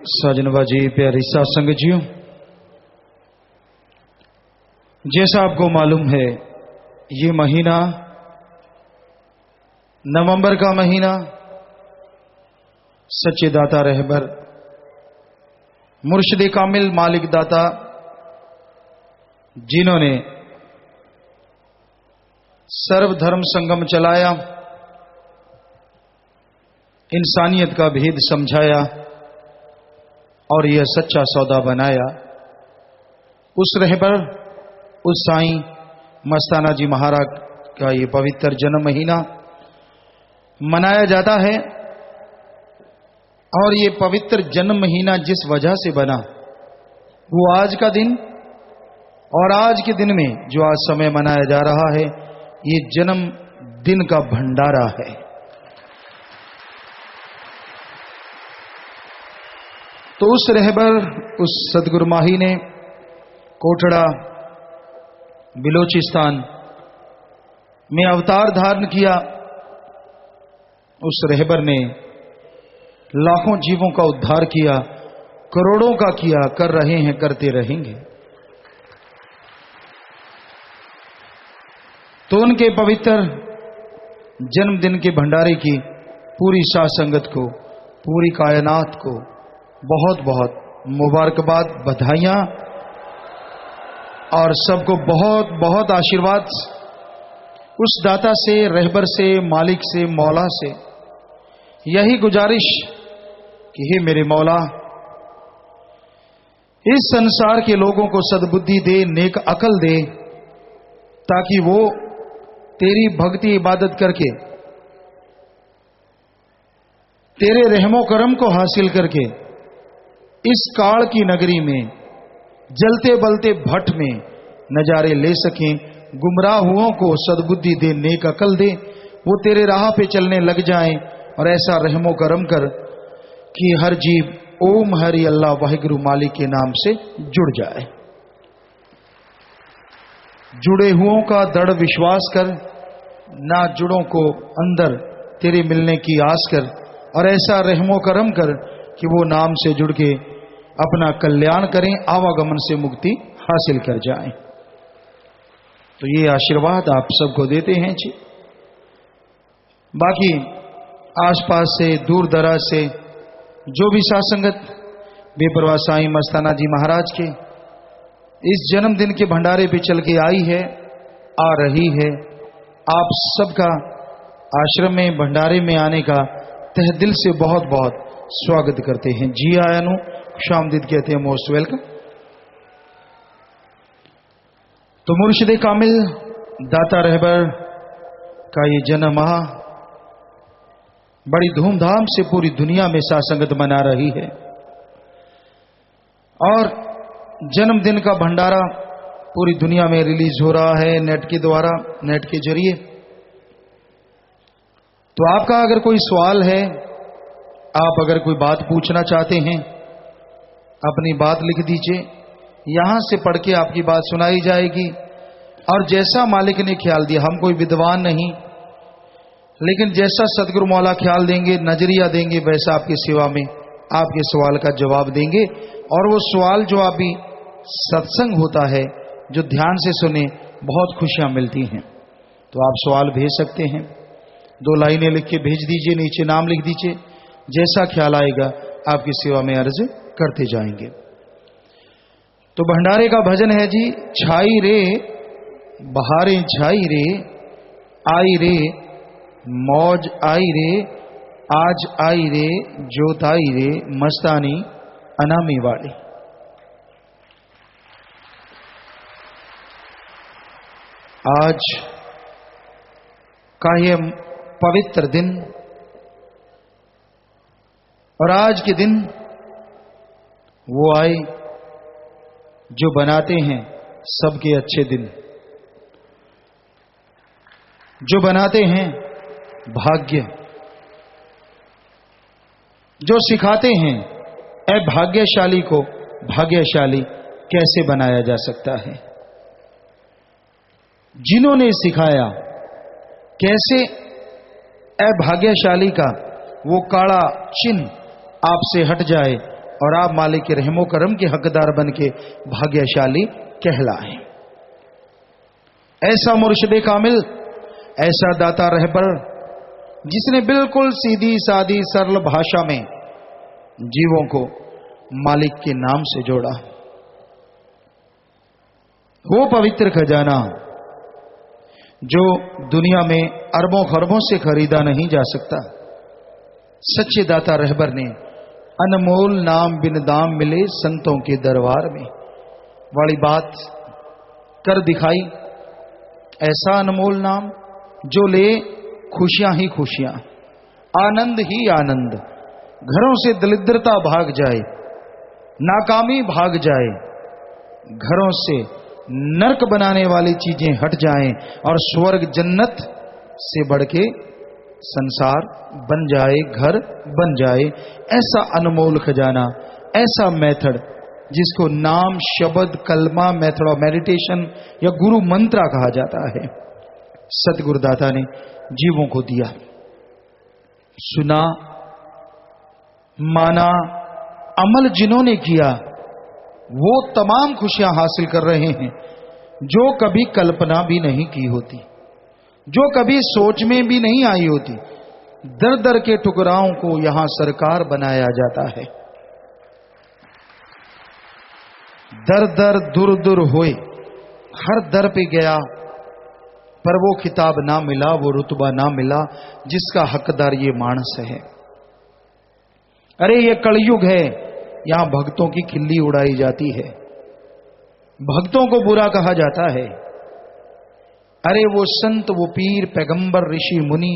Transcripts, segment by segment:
साजनबाजी प्यारी सासंग जियो, जैसा आपको मालूम है ये महीना नवंबर का महीना सच्चे दाता रहबर मुर्शिद कामिल मालिक दाता जिन्होंने सर्वधर्म संगम चलाया, इंसानियत का भेद समझाया और यह सच्चा सौदा बनाया, उस रहबर उस साईं मस्ताना जी महाराज का ये पवित्र जन्म महीना मनाया जाता है। और ये पवित्र जन्म महीना जिस वजह से बना वो आज का दिन, और आज के दिन में जो आज समय मनाया जा रहा है ये जन्म दिन का भंडारा है। तो उस रहबर उस सदगुरु माही ने कोटड़ा बिलोचिस्तान में अवतार धारण किया। उस रहबर ने लाखों जीवों का उद्धार किया, करोड़ों का किया, कर रहे हैं, करते रहेंगे। तो उनके पवित्र जन्मदिन के भंडारे की पूरी साध संगत को, पूरी कायनात को बहुत बहुत मुबारकबाद, बधाइयां और सबको बहुत बहुत आशीर्वाद। उस दाता से, रहबर से, मालिक से, मौला से यही गुजारिश कि हे मेरे मौला, इस संसार के लोगों को सद्बुद्धि दे, नेक अकल दे, ताकि वो तेरी भक्ति इबादत करके, तेरे रहमो करम को हासिल करके इस काल की नगरी में जलते बलते भट्ट में नजारे ले सकें। गुमराहुओं को सद्बुद्धि दे, नेक अकल दे, वो तेरे राह पे चलने लग जाएं। और ऐसा रहमो करम कर कि हर जीव ओम हरि अल्लाह वाहिगुरु मालिक के नाम से जुड़ जाए। जुड़े हुओं का दृढ़ विश्वास कर, ना जुड़ों को अंदर तेरे मिलने की आस कर, और ऐसा रहमो करम कर कि वो नाम से जुड़ के अपना कल्याण करें, आवागमन से मुक्ति हासिल कर जाएं। तो ये आशीर्वाद आप सबको देते हैं जी। बाकी आसपास से, दूर दराज से जो भी साथ संगत बेपरवाह साईं मस्ताना जी महाराज के इस जन्मदिन के भंडारे पे चल के आई है, आ रही है, आप सबका आश्रम में भंडारे में आने का तहे दिल से बहुत बहुत स्वागत करते हैं। जी आयानु खुशामदीद कहते हैं, मोस्ट वेलकम। तो मुर्शिद कामिल दाता रहबर का ये जन्म माह बड़ी धूमधाम से पूरी दुनिया में सासंगत मना रही है। और जन्मदिन का भंडारा पूरी दुनिया में रिलीज हो रहा है नेट के द्वारा, नेट के जरिए। तो आपका अगर कोई सवाल है, आप अगर कोई बात पूछना चाहते हैं, अपनी बात लिख दीजिए, यहां से पढ़ के आपकी बात सुनाई जाएगी। और जैसा मालिक ने ख्याल दिया, हम कोई विद्वान नहीं, लेकिन जैसा सदगुरु मौला ख्याल देंगे, नजरिया देंगे, वैसा आपकी सेवा में आपके सवाल का जवाब देंगे। और वो सवाल जो अभी सत्संग होता है, जो ध्यान से सुने, बहुत खुशियां मिलती हैं। तो आप सवाल भेज सकते हैं, 2 लाइनें लिख के भेज दीजिए, नीचे नाम लिख दीजिए, जैसा ख्याल आएगा आपकी सेवा में अर्ज करते जाएंगे। तो भंडारे का भजन है जी, छाई रे बहारें छाई रे, आई रे मौज आई रे, आज आई रे जोत आई रे, मस्तानी अनामी वाली। आज का ये पवित्र दिन, और आज के दिन वो आए जो बनाते हैं सबके अच्छे दिन, जो बनाते हैं भाग्य, जो सिखाते हैं अभाग्यशाली को भाग्यशाली कैसे बनाया जा सकता है। जिन्होंने सिखाया कैसे अभाग्यशाली का वो काला चिन्ह आपसे हट जाए, और आप मालिक के रहमो करम के हकदार बन के भाग्यशाली कहलाएं। ऐसा मुर्शिद कामिल, ऐसा दाता रहबर, जिसने बिल्कुल सीधी सादी सरल भाषा में जीवों को मालिक के नाम से जोड़ा, वो पवित्र खजाना जो दुनिया में अरबों खरबों से खरीदा नहीं जा सकता, सच्चे दाता रहबर ने अनमोल नाम बिन दाम मिले संतों के दरबार में वाली बात कर दिखाई। ऐसा अनमोल नाम जो ले खुशियां ही खुशियां, आनंद ही आनंद, घरों से दरिद्रता भाग जाए, नाकामी भाग जाए, घरों से नरक बनाने वाली चीजें हट जाएं और स्वर्ग जन्नत से बढ़ के संसार बन जाए, घर बन जाए। ऐसा अनमोल खजाना, ऐसा मेथड जिसको नाम, शब्द, कलमा, मेथड ऑफ मेडिटेशन या गुरु मंत्रा कहा जाता है, सतगुरुदाता ने जीवों को दिया। सुना, माना, अमल जिन्होंने किया वो तमाम खुशियां हासिल कर रहे हैं जो कभी कल्पना भी नहीं की होती, जो कभी सोच में भी नहीं आई होती। दर दर के टुकड़ाओं को यहां सरकार बनाया जाता है। दर दर दूर दूर हुए, हर दर पे गया, पर वो खिताब ना मिला, वो रुतबा ना मिला जिसका हकदार ये मानस है। अरे ये कलयुग है, यहां भक्तों की खिल्ली उड़ाई जाती है, भक्तों को बुरा कहा जाता है। अरे वो संत, वो पीर, पैगंबर, ऋषि, मुनि,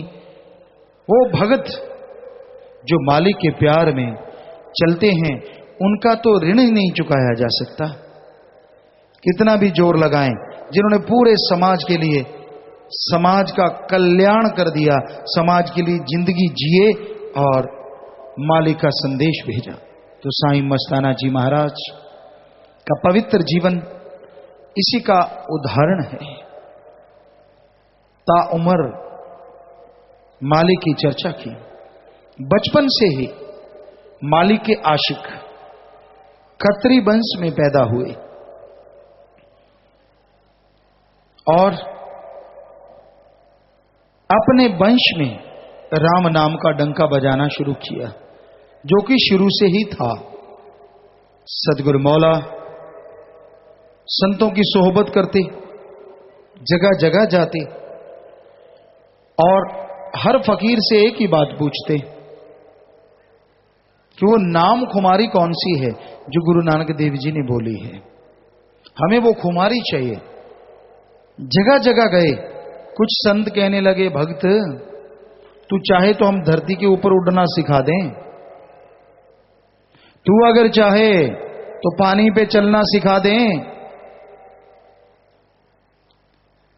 वो भगत जो मालिक के प्यार में चलते हैं, उनका तो ऋण ही नहीं चुकाया जा सकता। कितना भी जोर लगाएं, जिन्होंने पूरे समाज के लिए, समाज का कल्याण कर दिया, समाज के लिए जिंदगी जिए और मालिक का संदेश भेजा, तो साईं मस्ताना जी महाराज का पवित्र जीवन इसी का उदाहरण है। ताउम्र मालिक की चर्चा की, बचपन से ही मालिक के आशिक खत्री वंश में पैदा हुए और अपने वंश में राम नाम का डंका बजाना शुरू किया, जो कि शुरू से ही था। सतगुरु मौला संतों की सोहबत करते, जगह जगह जाते और हर फकीर से एक ही बात पूछते कि वो नाम खुमारी कौन सी है जो गुरु नानक देव जी ने बोली है, हमें वो खुमारी चाहिए। जगह जगह गए, कुछ संत कहने लगे, भक्त तू चाहे तो हम धरती के ऊपर उड़ना सिखा दें, तू अगर चाहे तो पानी पे चलना सिखा दें।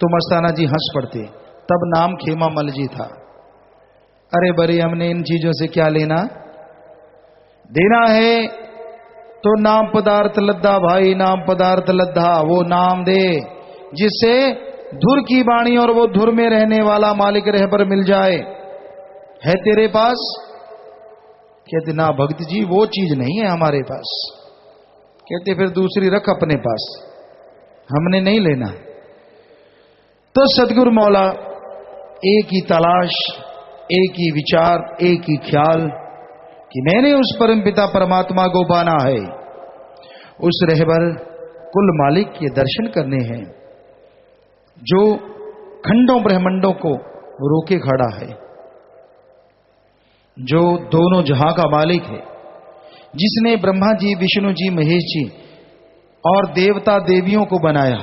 तो मस्ताना जी हंस पड़ते, तब नाम खेमा मल जी था। अरे बरे, हमने इन चीजों से क्या लेना देना है, तो नाम पदार्थ लद्दा भाई, नाम पदार्थ लद्दा, वो नाम दे जिससे धुर की वाणी और वो धुर में रहने वाला मालिक रहबर मिल जाए। है तेरे पास? कहते ना भक्त जी, वो चीज नहीं है हमारे पास। कहते फिर दूसरी रख अपने पास, हमने नहीं लेना। तो सतगुरु मौला एक ही तलाश, एक ही विचार, एक ही ख्याल कि मैंने उस परम पिता परमात्मा को पाना है, उस रहबर कुल मालिक के दर्शन करने हैं जो खंडों ब्रह्मंडों को रोके खड़ा है, जो दोनों जहां का मालिक है, जिसने ब्रह्मा जी, विष्णु जी, महेश जी और देवता देवियों को बनाया,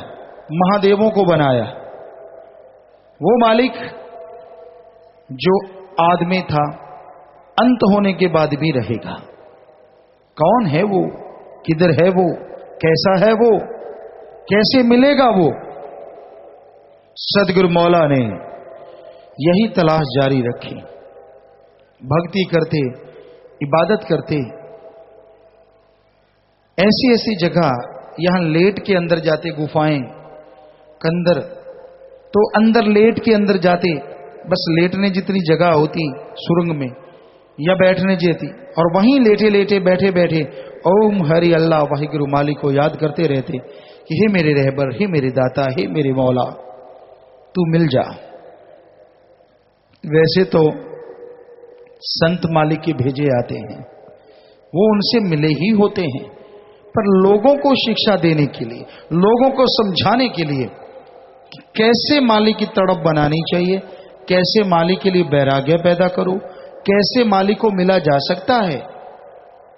महादेवों को बनाया। वो मालिक जो आदि में था, अंत होने के बाद भी रहेगा। कौन है वो? किधर है वो? कैसा है वो? कैसे मिलेगा वो? सदगुरु मौला ने यही तलाश जारी रखी। भक्ति करते, इबादत करते, ऐसी ऐसी जगह, यहां लेट के अंदर जाते, गुफाएं कंदर, तो अंदर लेट के अंदर जाते, बस लेटने जितनी जगह होती सुरंग में या बैठने जैती, और वहीं लेटे लेटे बैठे बैठे ओम हरि अल्लाह वाहिगुरु मालिक को याद करते रहते कि हे मेरे रहबर, हे मेरे दाता, हे मेरे मौला, तू मिल जा। वैसे तो संत मालिक के भेजे आते हैं, वो उनसे मिले ही होते हैं, पर लोगों को शिक्षा देने के लिए, लोगों को समझाने के लिए कि कैसे मालिक की तड़प बनानी चाहिए, कैसे मालिक के लिए वैराग्य पैदा करूं, कैसे मालिक को मिला जा सकता है,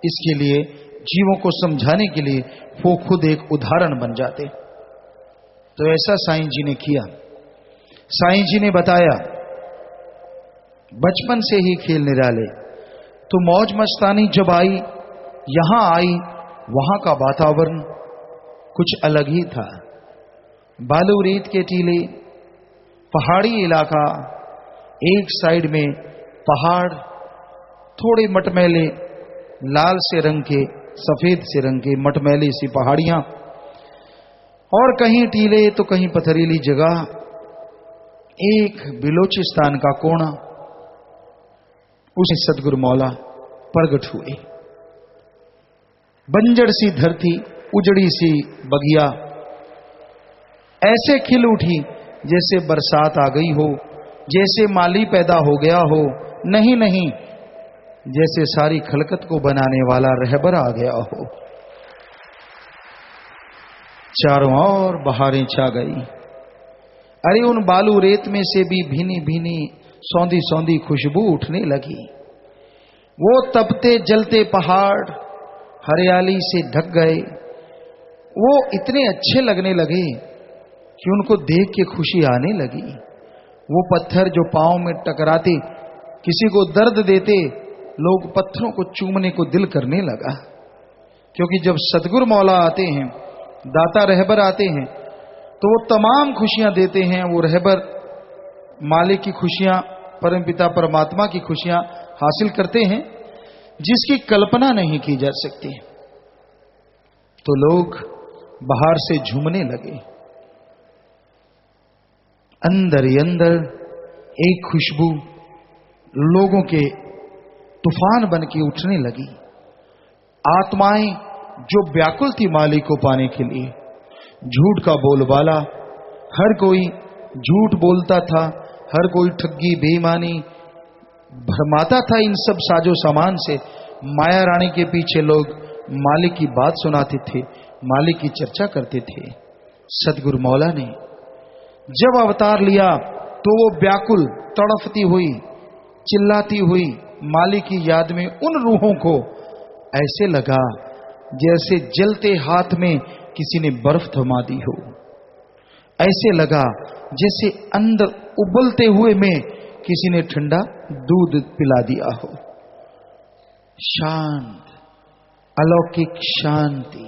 इसके लिए जीवों को समझाने के लिए वो खुद एक उदाहरण बन जाते। तो ऐसा साईं जी ने किया। साईं जी ने बताया, बचपन से ही खेल निराले, तो मौज मस्तानी जब आई, यहां आई, वहां का वातावरण कुछ अलग ही था। बालू रेत के टीले, पहाड़ी इलाका, एक साइड में पहाड़, थोड़े मटमैले, लाल से रंग के, सफेद से रंग के मटमैली सी पहाड़ियां, और कहीं टीले तो कहीं पथरीली जगह, एक बिलोचिस्तान का कोना, उसे सदगुरु मौला प्रगट हुए। बंजर सी धरती, उजड़ी सी बगिया ऐसे खिल उठी जैसे बरसात आ गई हो, जैसे माली पैदा हो गया हो, नहीं नहीं, जैसे सारी खलकत को बनाने वाला रहबर आ गया हो। चारों ओर बहारें छा गई। अरे उन बालू रेत में से भी भीनी भीनी सौंधी सौंधी खुशबू उठने लगी। वो तपते जलते पहाड़ हरियाली से ढक गए। वो इतने अच्छे लगने लगे कि उनको देख के खुशी आने लगी। वो पत्थर जो पांव में टकराते किसी को दर्द देते, लोग पत्थरों को चूमने को दिल करने लगा। क्योंकि जब सदगुरु मौला आते हैं, दाता रहबर आते हैं, तो वो तमाम खुशियां देते हैं। वो रहबर मालिक की खुशियां, परमपिता परमात्मा की खुशियां हासिल करते हैं जिसकी कल्पना नहीं की जा सकती। तो लोग बाहर से झूमने लगे। अंदर ही अंदर एक खुशबू लोगों के तूफान बन के उठने लगी। आत्माएं जो व्याकुल थी मालिक को पाने के लिए, झूठ का बोलबाला, हर कोई झूठ बोलता था, हर कोई ठगी बेईमानी भरमाता था। इन सब साजो सामान से माया रानी के पीछे लोग मालिक की बात सुनाते थे, मालिक की चर्चा करते थे। सदगुरु मौला ने जब अवतार लिया तो वो व्याकुल तड़फती हुई, चिल्लाती हुई मालिक की याद में उन रूहों को ऐसे लगा जैसे जलते हाथ में किसी ने बर्फ थमा दी हो। ऐसे लगा जैसे अंदर उबलते हुए में किसी ने ठंडा दूध पिला दिया हो। शांत, अलौकिक शांति,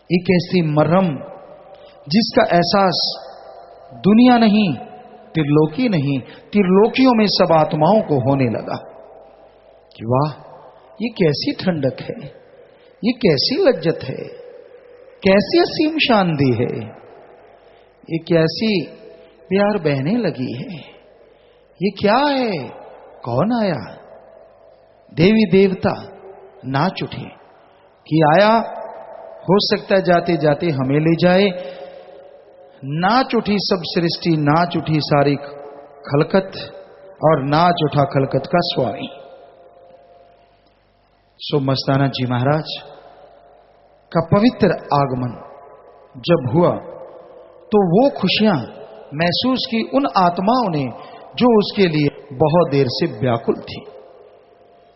एक ऐसी मरहम जिसका एहसास दुनिया नहीं, त्रिलोकी नहीं, त्रिलोकियों में सब आत्माओं को होने लगा कि वाह, ये कैसी ठंडक है, ये कैसी लज्जत है, कैसी असीम शांति है, ये कैसी प्यार बहने लगी है, ये क्या है, कौन आया? देवी देवता नाच उठे कि आया, हो सकता है जाते जाते हमें ले जाए। नाच उठी सब सृष्टि, नाच उठी सारी खलकत, और नाच उठा खलकत का स्वामी। सो मस्ताना जी महाराज का पवित्र आगमन जब हुआ तो वो खुशियां महसूस की उन आत्माओं ने जो उसके लिए बहुत देर से व्याकुल थी।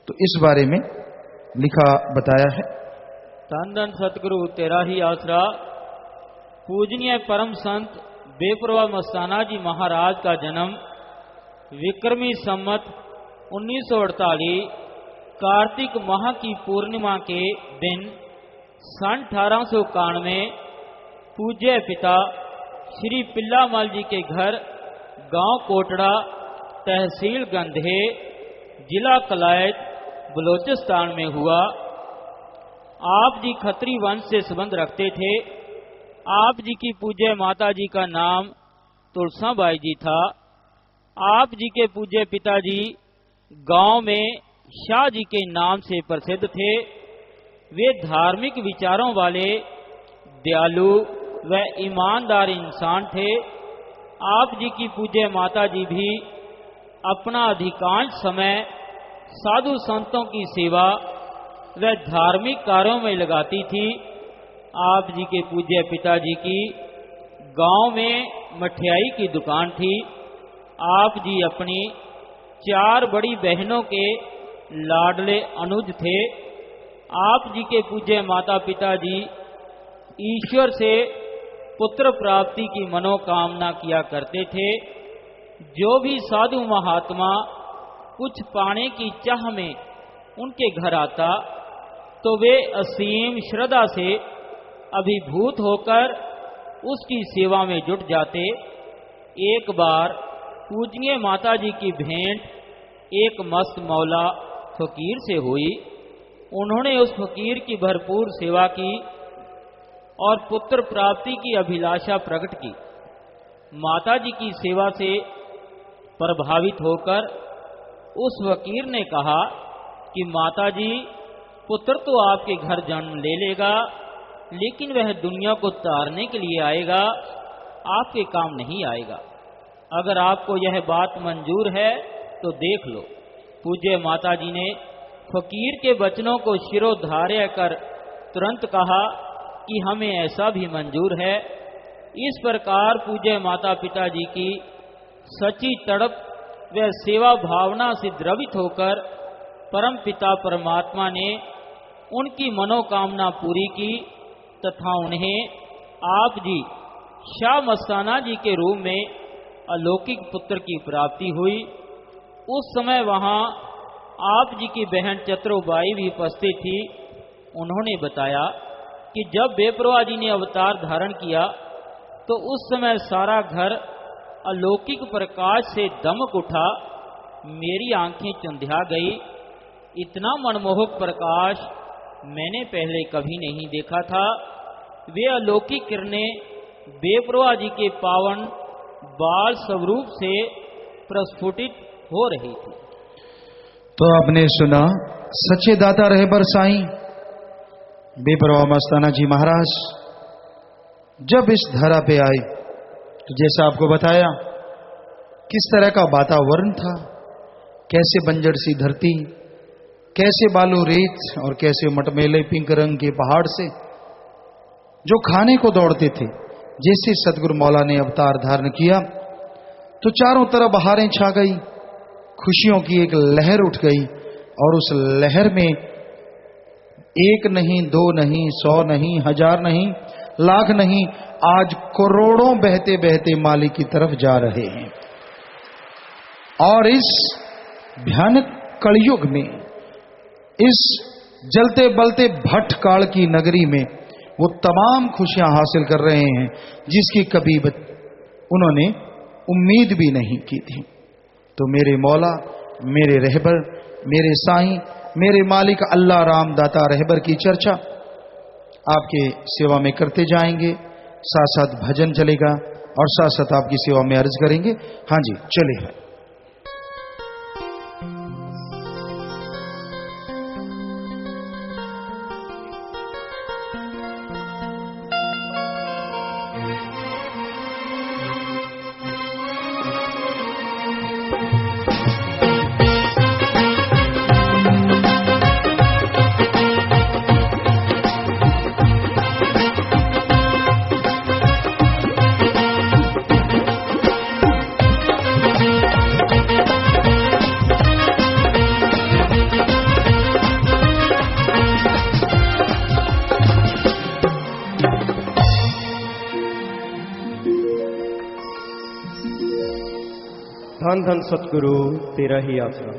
तो इस बारे में लिखा बताया है। धन धन सतगुरु तेरा ही आसरा। पूजनीय परम संत बेपरवाह मस्ताना जी महाराज का जन्म विक्रमी संमत 1948 कार्तिक माह की पूर्णिमा के दिन सन 1891 पूज्य पिता श्री पिल्लामल जी के घर गांव कोटड़ा, तहसील गंधे, जिला कलायत, बलोचिस्तान में हुआ। आप जी खत्री वंश से संबंध रखते थे। आप जी की पूज्य माता जी का नाम तुलसाबाई जी था। आप जी के पूज्य पिताजी गांव में शाह जी के नाम से प्रसिद्ध थे। वे धार्मिक विचारों वाले दयालु व ईमानदार इंसान थे। आप जी की पूज्य माता जी भी अपना अधिकांश समय साधु संतों की सेवा व धार्मिक कार्यों में लगाती थी। आप जी के पूज्य पिताजी की गांव में मठियाई की दुकान थी। आप जी अपनी 4 बड़ी बहनों के लाडले अनुज थे। आप जी के पूज्य माता पिताजी ईश्वर से पुत्र प्राप्ति की मनोकामना किया करते थे। जो भी साधु महात्मा कुछ पाने की चाह में उनके घर आता तो वे असीम श्रद्धा से अभिभूत होकर उसकी सेवा में जुट जाते। एक बार पूजनीय माता जी की भेंट एक मस्त मौला फकीर से हुई। उन्होंने उस फकीर की भरपूर सेवा की और पुत्र प्राप्ति की अभिलाषा प्रकट की। माता जी की सेवा से प्रभावित होकर उस फकीर ने कहा कि माता जी, पुत्र तो आपके घर जन्म ले लेगा, लेकिन वह दुनिया को तारने के लिए आएगा, आपके काम नहीं आएगा। अगर आपको यह बात मंजूर है तो देख लो। पूज्य माता जी ने फकीर के वचनों को शिरोधार्य कर तुरंत कहा कि हमें ऐसा भी मंजूर है। इस प्रकार पूज्य माता पिता जी की सच्ची तड़प व सेवा भावना से द्रवित होकर परम पिता परमात्मा ने उनकी मनोकामना पूरी की तथा उन्हें आप जी शाह मस्ताना जी के रूप में अलौकिक पुत्र की प्राप्ति हुई। उस समय वहां आप जी की बहन चतुरबाई भी उपस्थित थी। उन्होंने बताया कि जब बेपरवाह जी ने अवतार धारण किया तो उस समय सारा घर अलौकिक प्रकाश से दमक उठा। मेरी आंखें चुंधिया गई। इतना मनमोहक प्रकाश मैंने पहले कभी नहीं देखा था। वे अलौकिक किरणें बेपरवाह जी के पावन बाल स्वरूप से प्रस्फुटित हो रही थी। तो आपने सुना सच्चे दाता रहबर साईं बेपरवाह मस्ताना जी महाराज जब इस धरा पे आए तो जैसा आपको बताया किस तरह का वातावरण था, कैसे बंजर सी धरती, कैसे बालू रेत और कैसे मटमेले पिंक रंग के पहाड़ से जो खाने को दौड़ते थे। जैसे सतगुरु मौला ने अवतार धारण किया तो चारों तरफ बहारें छा गई, खुशियों की एक लहर उठ गई और उस लहर में 1 नहीं 2 नहीं 100 नहीं 1000 नहीं लाख नहीं, आज करोड़ों बहते बहते मालिक की तरफ जा रहे हैं। और इस भयानक कलयुग में, इस जलते बलते भट्ट काल की नगरी में वो तमाम खुशियां हासिल कर रहे हैं जिसकी कभी उन्होंने उम्मीद भी नहीं की थी। तो मेरे मौला, मेरे रहबर, मेरे साईं, मेरे मालिक अल्लाह राम दाता रहबर की चर्चा आपके सेवा में करते जाएंगे। साथ साथ भजन चलेगा और साथ साथ आपकी सेवा में अर्ज करेंगे। हाँ जी, चले। धन धन सतगुरु तेरा ही आसरा।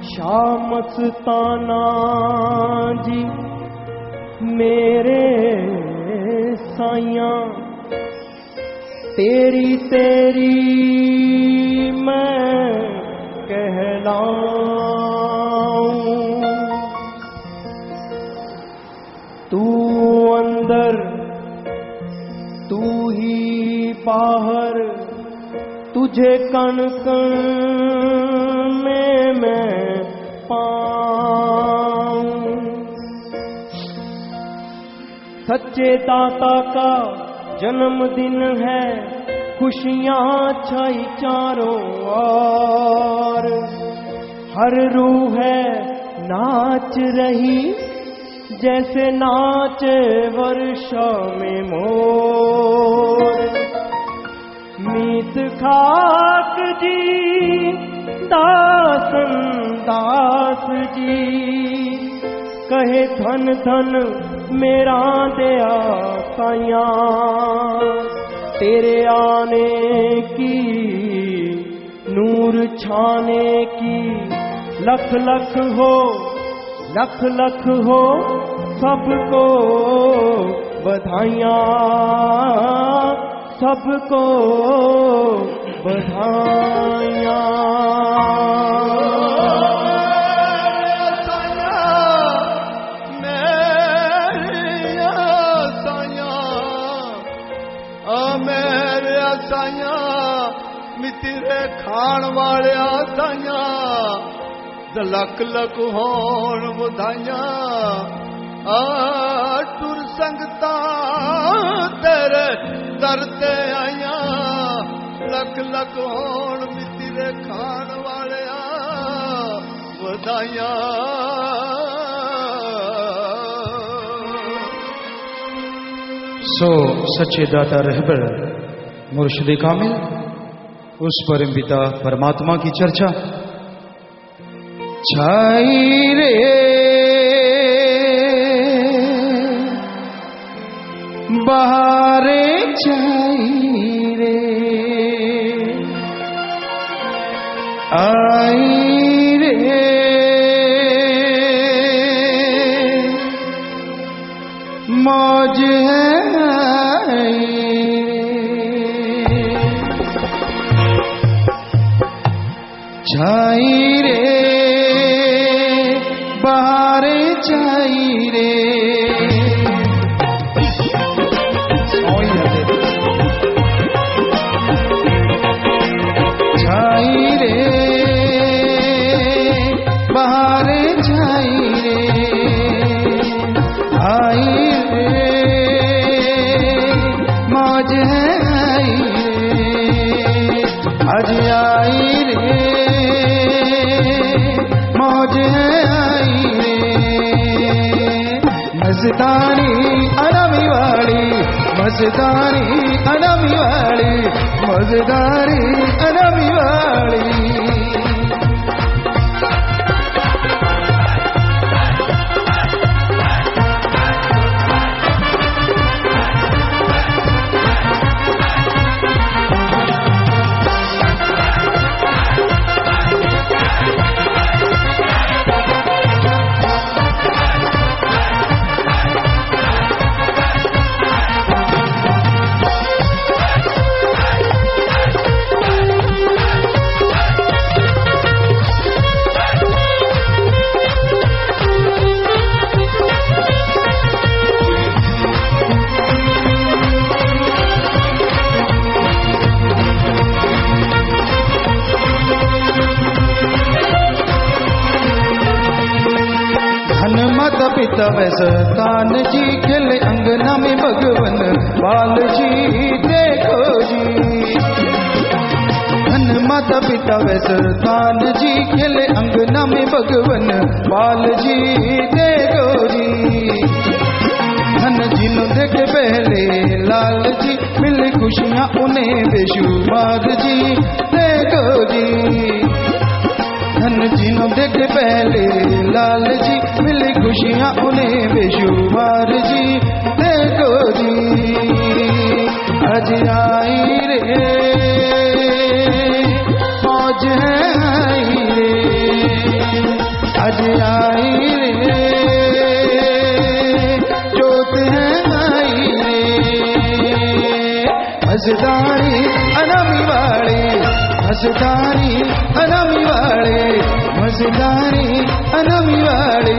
शाह मस्ताना जी मेरे साइयां तेरी तेरी मैं कह कहलाऊं। तू अंदर तू ही बाहर, तुझे कण कण में मैं पाऊं। सच्चे दाता का जन्मदिन है, खुशियां छाई चारों ओर। हर रूह है नाच रही, जैसे नाचे वर्षा में मोर। मीत खाक जी दासन दास जी, कहे धन धन मेरा दया साया। तेरे आने की नूर छाने की लख लख हो, लख लख हो सबको बधाइयाँ, सबको बधाइयाँ। मितिरे खाण वाले साइया, लख लख होण बधाइयां। टुर संगता तेरे दर ते आइया, लख लख होण मितिरे खाण वाले बधाइयां। सो सच्चे दाता रहबर मुर्शिद कामिल, उस परम पिता परमात्मा की चर्चा छाई रे बहारे छाई रे, आई रे मौज है छाई रे बहारे छाई रे। छाई रे बहारे छाई रे, आई रे मौज है आई रे। आज आई रे मौज है आई रे। मस्तानी अनमी वाली, मस्तानी अनमी वाली, मस्तानी अनमी वाली। माता पिता वैसतान जी, खेले अंगना में भगवन बाल जी। देखो जी धन माता पिता वैसतान जी, खेले अंगना में भगवन बाल जी। देखो जी धन जिन्हों देखे पहले लाल जी, मिले खुशियाँ उन्हें बेशुमार जी। देखो जी धन जिन्हों देखे पहले लाल जी, मिली खुशियाँ उन्हें बेशुमार जी। देखो जी आज आई रे मौज है आई रे, आज आई रे जोत है आई रे। मस्तानी अनमी वाली, मस्तानी अनमी वाली, मजदारी अनमी वाली।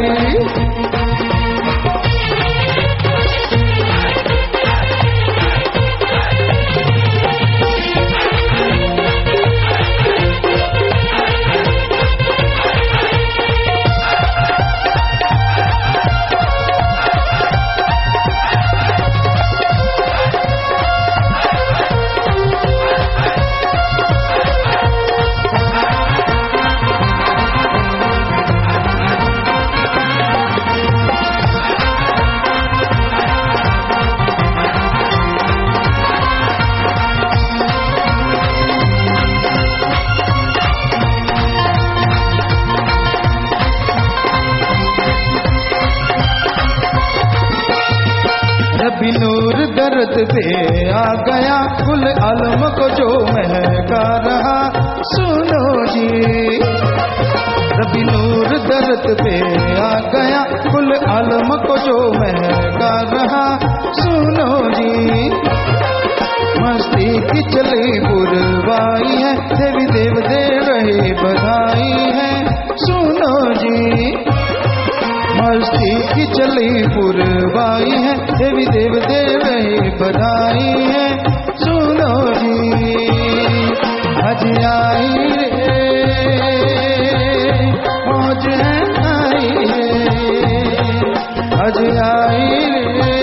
रबी नूर दर्द पे आ गया, कुल आलम को जो महका रहा सुनो जी। रबी नूर दर्द पे आ गया, कुल आलम को जो महका रहा सुनो जी। मस्ती की चली बुरवाई है, देवी देव दे रहे बधाई है सुनो जी। मस्ती की चली पुरवाई है, देवी देव दे रहे बधाई है सुनो जी। आज आई रे मौज है आई रे, आज आई रे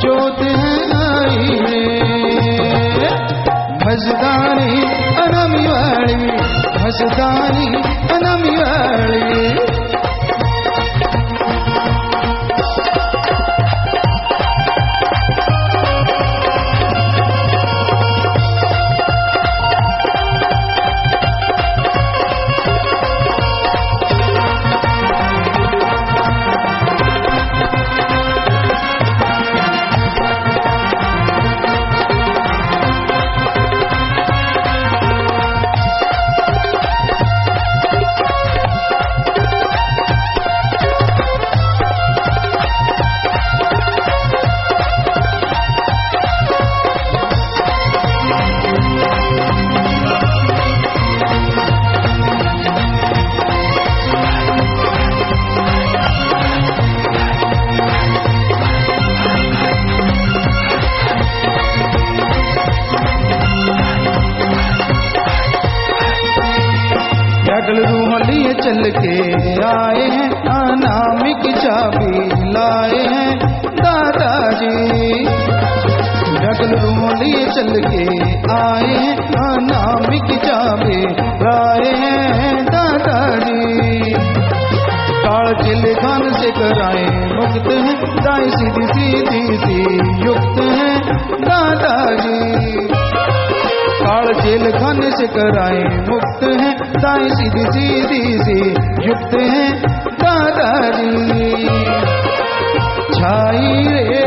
जोत है आई रे। मजदारी अनमी वाली, मजदारी अनमी वाली। रूह लिए चल के आए हैं, अनामिक चाबी लाए हैं दादाजी। रूह लिए चल के आए हैं, अनामिक चाबी लाए हैं दादाजी। काल किले खान से कराए मुक्त हैं, दाएं सीधी सीधी सी युक्त हैं दादाजी। काल जेल खाने से कराए मुक्त हैं, दाएं सीधी सीधी सी युक्त हैं दादाजी। छाई रे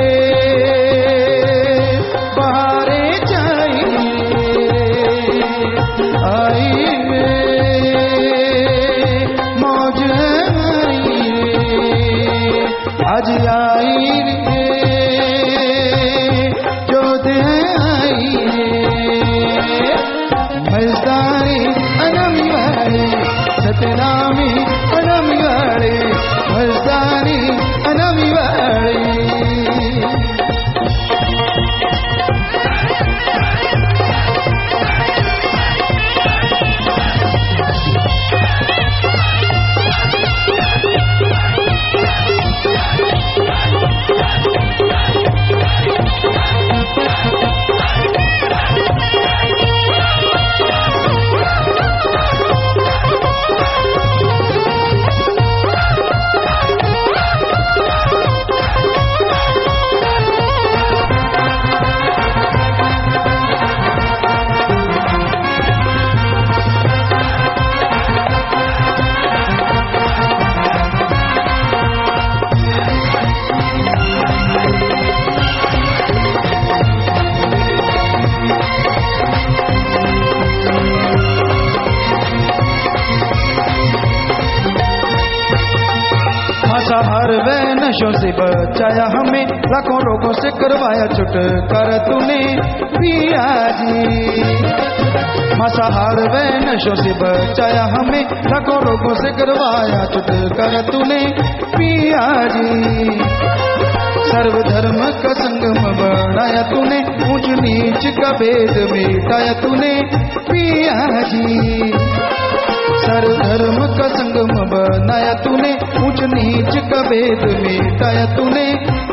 बहारे छाई आई रे मौज आई रे। आज आई रे जोत आई रे। मजदारी अनमी वाली, सतनामी अनमी वाली, मजदारी अनमी वाली। मांसाहार व नशों से बचाया हमें, लाखों रोगों से करवाया छुटकारा तूने पिया जी। मांसाहार व नशों से बचाया हमें, लाखों रोगों से करवाया छुटकारा तूने पिया जी। सर्वधर्म का संगम बनाया तूने, ऊंच नीच का भेद मिटाया तूने पिया जी। सर्वधर्म का संगम बनाया तूने, ऊंच नीच का भेद मिटाया तूने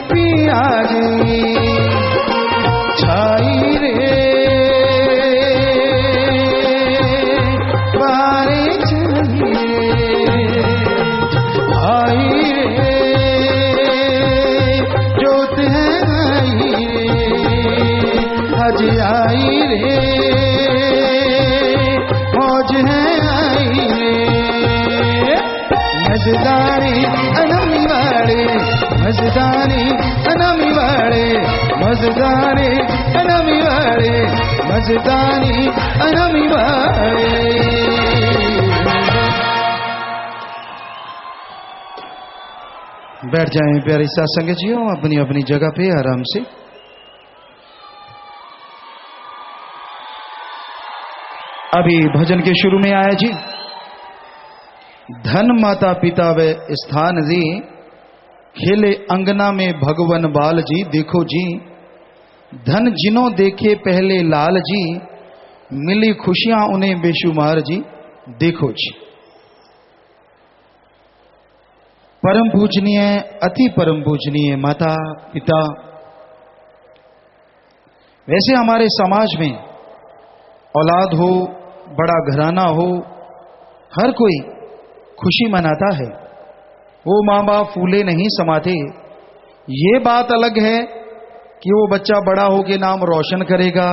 पिया जी। छाई रे बारे चलिए, आई रे जोत है आई रे, आज आई रे मौज है आई रे। मजदारी अनमी वाले, मजदारी अनमी वाले, मजदारी अनमी वाले, मजदारी अनमी वाले। बैठ जाएं प्यारे साथ संगत जियो अपनी अपनी जगह पे आराम से। अभी भजन के शुरू में आया जी, धन माता पिता व स्थान जी, खेले अंगना में भगवन बाल जी। देखो जी धन जिन्हों देखे पहले लाल जी, मिली खुशियां उन्हें बेशुमार जी। देखो जी परम पूजनीय, अति परम पूजनीय माता पिता, वैसे हमारे समाज में औलाद हो, बड़ा घराना हो, हर कोई खुशी मनाता है। वो माँ बाप फूले नहीं समाते। ये बात अलग है कि वो बच्चा बड़ा हो के नाम रोशन करेगा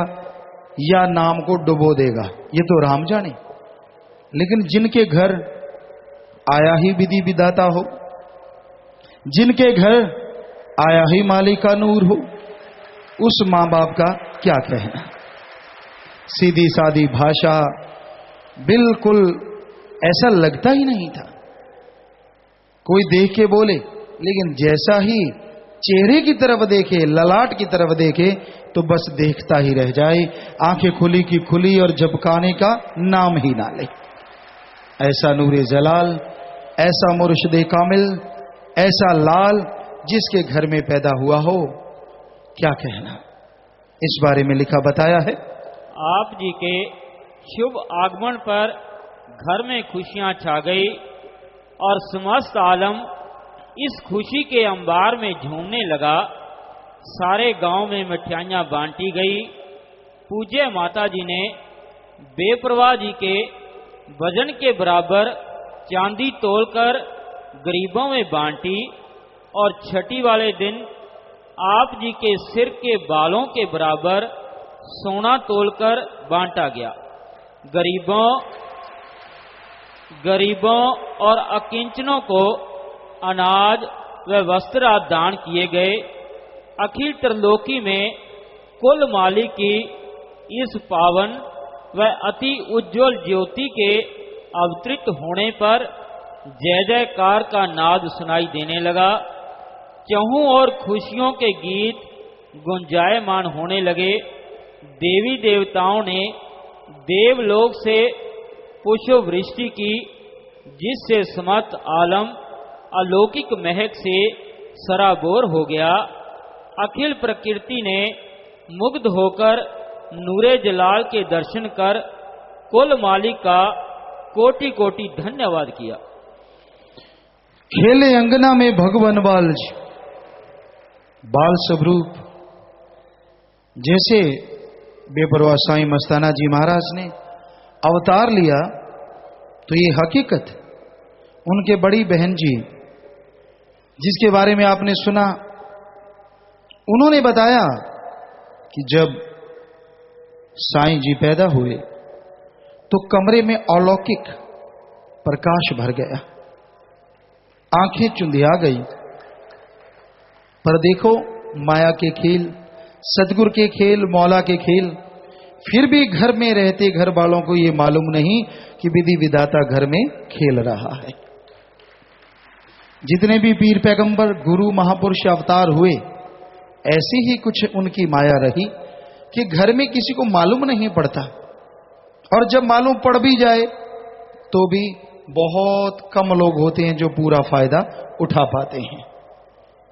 या नाम को डुबो देगा, ये तो राम जाने। लेकिन जिनके घर आया ही विधि विधाता हो, जिनके घर आया ही मालिक का नूर हो, उस मां बाप का क्या कहना। सीधी सादी भाषा, बिल्कुल ऐसा लगता ही नहीं था। कोई देख के बोले, लेकिन जैसा ही चेहरे की तरफ देखे, ललाट की तरफ देखे, तो बस देखता ही रह जाए, आंखें खुली की खुली और झपकाने का नाम ही ना ले। ऐसा नूरे जलाल, ऐसा मुर्शिदे कामिल, ऐसा लाल जिसके घर में पैदा हुआ हो, क्या कहना। इस बारे में लिखा बताया है, आप जी के शुभ आगमन पर घर में खुशियां छा गई और समस्त आलम इस खुशी के अंबार में झूमने लगा। सारे गांव में मिठाइयां बांटी गई। पूज्य माता जी ने बेपरवाह जी के वजन के बराबर चांदी तोलकर गरीबों में बांटी और छठी वाले दिन आप जी के सिर के बालों के बराबर सोना तोलकर बांटा गया। गरीबों और अकिंचनों को अनाज व वस्त्र आदि दान किए गए। अखिल त्रिलोकी में कुल मालिक की इस पावन व अति उज्जवल ज्योति के अवतरित होने पर जय जयकार का नाद सुनाई देने लगा। चहुं और खुशियों के गीत गुंजायमान होने लगे। देवी देवताओं ने देवलोक से पुष्प वृष्टि की, जिससे समस्त आलम अलौकिक महक से सराबोर हो गया। अखिल प्रकृति ने मुग्ध होकर नूरे जलाल के दर्शन कर कुल मालिक का कोटि कोटि धन्यवाद किया। खेले अंगना में भगवन बाल जी, बाल स्वरूप जैसे बेपरवाह साईं मस्ताना जी महाराज ने अवतार लिया, तो ये हकीकत उनके बड़ी बहन जी, जिसके बारे में आपने सुना, उन्होंने बताया कि जब साईं जी पैदा हुए तो कमरे में अलौकिक प्रकाश भर गया, आंखें चुंधिया गई। पर देखो माया के खेल, सदगुरु के खेल, मौला के खेल। फिर भी घर में रहते घर वालों को ये मालूम नहीं कि विधि विधाता घर में खेल रहा है। जितने भी पीर पैगंबर गुरु महापुरुष अवतार हुए, ऐसी ही कुछ उनकी माया रही कि घर में किसी को मालूम नहीं पड़ता, और जब मालूम पड़ भी जाए तो भी बहुत कम लोग होते हैं जो पूरा फायदा उठा पाते हैं,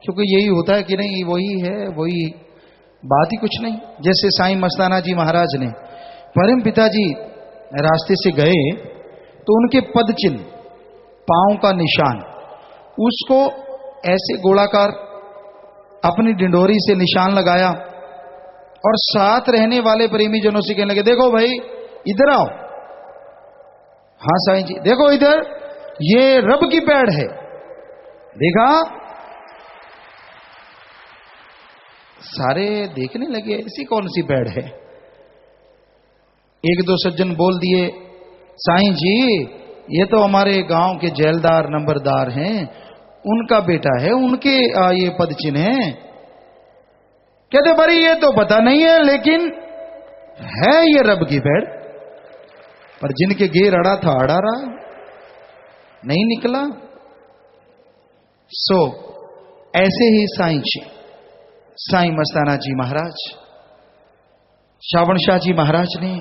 क्योंकि यही होता है कि नहीं वही है, वही बात ही कुछ नहीं। जैसे साईं मस्ताना जी महाराज ने, परम पिताजी रास्ते से गए तो उनके पद चिन्ह, पांव का निशान, उसको ऐसे गोलाकार अपनी डिंडोरी से निशान लगाया और साथ रहने वाले प्रेमी जनों से कहने लगे, देखो भाई इधर आओ। हाँ साईं जी, देखो इधर, ये रब की पैड़ है, देखा? सारे देखने लगे, ऐसी कौन सी पैड़ है? एक दो सज्जन बोल दिए, साईं जी ये तो हमारे गांव के जेलदार नंबरदार हैं, उनका बेटा है, उनके ये पद चिन्ह है। कहते भाई ये तो पता नहीं है, लेकिन है ये रब की पैड़। पर जिनके घेर अड़ा था अड़ा रहा, नहीं निकला। सो ऐसे ही साईं जी, साईं मस्ताना जी महाराज, श्रावण शाह जी महाराज ने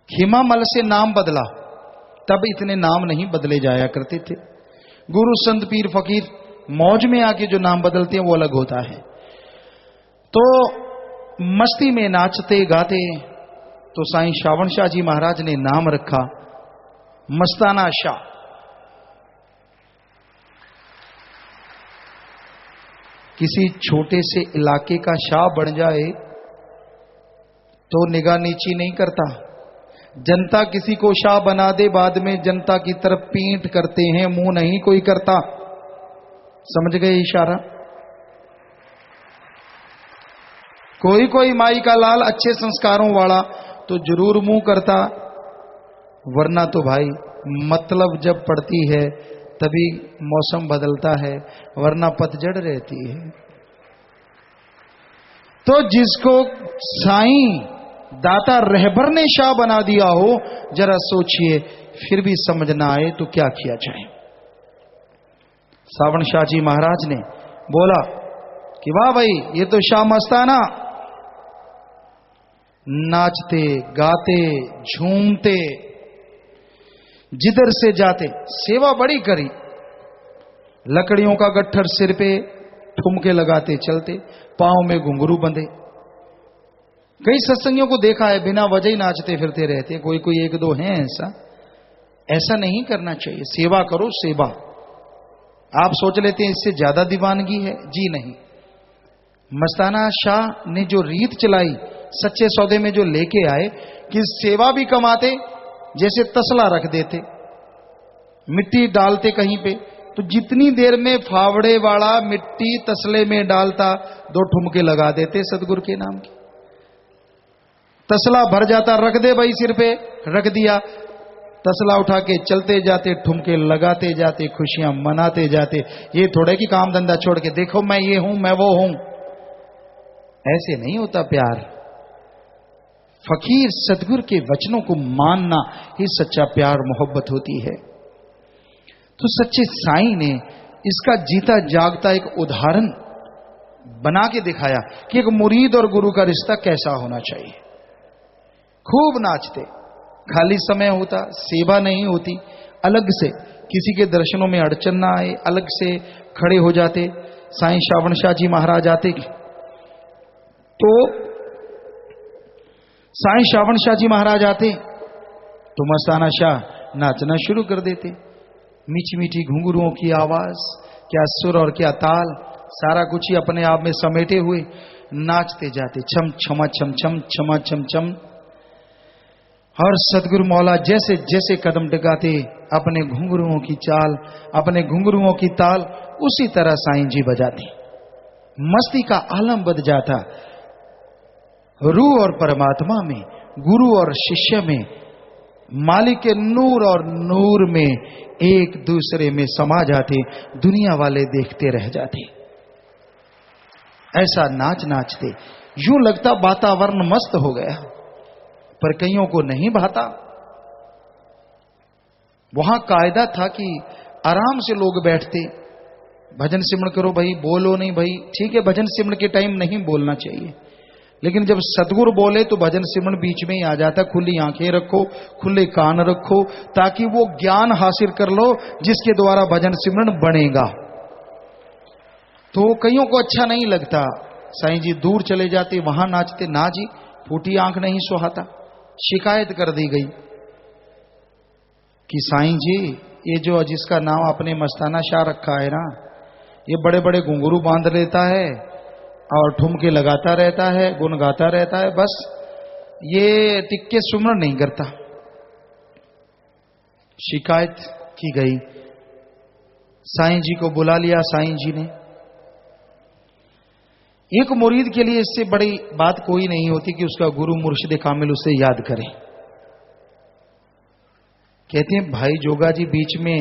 हिमामल से नाम बदला, तब इतने नाम नहीं बदले जाया करते थे। गुरु संत पीर फकीर मौज में आके जो नाम बदलते हैं वो अलग होता है। तो मस्ती में नाचते गाते तो साईं श्रावण शाह जी महाराज ने नाम रखा मस्ताना शाह। किसी छोटे से इलाके का शाह बन जाए तो निगाह नीची नहीं करता। जनता किसी को शाह बना दे, बाद में जनता की तरफ पीठ करते हैं, मुंह नहीं कोई करता। समझ गए इशारा? कोई कोई माई का लाल अच्छे संस्कारों वाला तो जरूर मुंह करता, वरना तो भाई मतलब जब पड़ती है तभी मौसम बदलता है, वरना पतझड़ रहती है। तो जिसको साईं दाता रहबर ने शाह बना दिया हो, जरा सोचिए, फिर भी समझ ना आए तो क्या किया जाए। श्रावण शाह जी महाराज ने बोला कि वाह भाई ये तो शाह मस्ताना, नाचते गाते झूमते जिधर से जाते, सेवा बड़ी करी, लकड़ियों का गट्ठर सिर पे ठुमके लगाते चलते, पांव में घुंघरू बंधे। कई सत्संगियों को देखा है बिना वजह ही नाचते फिरते रहते, कोई कोई एक दो हैं ऐसा। ऐसा नहीं करना चाहिए, सेवा करो सेवा। आप सोच लेते हैं इससे ज्यादा दीवानगी है, जी नहीं। मस्ताना शाह ने जो रीत चलाई, सच्चे सौदे में जो लेके आए कि सेवा भी कमाते, जैसे तसला रख देते, मिट्टी डालते कहीं पे, तो जितनी देर में फावड़े वाला मिट्टी तसले में डालता, दो ठुमके लगा देते सदगुरु के नाम के। तसला भर जाता, रख दे भाई सिर पे, रख दिया, तसला उठा के चलते जाते, ठुमके लगाते जाते, खुशियां मनाते जाते। ये थोड़े कि काम धंधा छोड़ के देखो मैं ये हूं मैं वो हूं, ऐसे नहीं होता प्यार। फकीर सदगुरु के वचनों को मानना ही सच्चा प्यार मोहब्बत होती है। तो सच्चे साईं ने इसका जीता जागता एक उदाहरण बना के दिखाया कि एक मुरीद और गुरु का रिश्ता कैसा होना चाहिए। खूब नाचते, खाली समय होता, सेवा नहीं होती, अलग से किसी के दर्शनों में अड़चन ना आए, अलग से खड़े हो जाते। साईं श्रावण शाह जी महाराज आते तो साईं श्रावण शाह जी महाराज आते तो मस्ताना शाह नाचना शुरू कर देते। मीठी मीठी घुंघरुओं की आवाज, क्या सुर और क्या ताल, सारा कुछ ही अपने आप में समेटे हुए नाचते जाते, छम छमा छम छम छमा छम छम। और सदगुरु मौला जैसे जैसे कदम टिकाते, अपने घुंघरुओं की चाल, अपने घुंघरुओं की ताल उसी तरह साईं जी बजाते। मस्ती का आलम बद जाता। रूह और परमात्मा में, गुरु और शिष्य में, मालिक के नूर और नूर में एक दूसरे में समा जाते। दुनिया वाले देखते रह जाते। ऐसा नाच नाचते यूं लगता वातावरण मस्त हो गया, पर कईयों को नहीं भाता। वहां कायदा था कि आराम से लोग बैठते, भजन सिमरण करो भाई, बोलो नहीं भाई, ठीक है भजन सिमरण के टाइम नहीं बोलना चाहिए, लेकिन जब सतगुरु बोले तो भजन सिमरण बीच में ही आ जाता। खुली आंखें रखो, खुले कान रखो, ताकि वो ज्ञान हासिल कर लो जिसके द्वारा भजन सिमरण बनेगा। तो कईयों को अच्छा नहीं लगता, साईं जी दूर चले जाते, वहां नाचते, ना जी फूटी आंख नहीं सुहाता। शिकायत कर दी गई कि साईं जी ये जो जिसका नाम आपने मस्ताना शाह रखा है ना, ये बड़े बड़े घुंघरू बांध लेता है और ठुमके लगाता रहता है, गुन गाता रहता है, बस ये टिक्के सुमरण नहीं करता। शिकायत की गई, साईं जी को बुला लिया। साईं जी ने, एक मुरीद के लिए इससे बड़ी बात कोई नहीं होती कि उसका गुरु मुर्शिद कामिल उसे याद करे। कहते हैं भाई जोगा जी बीच में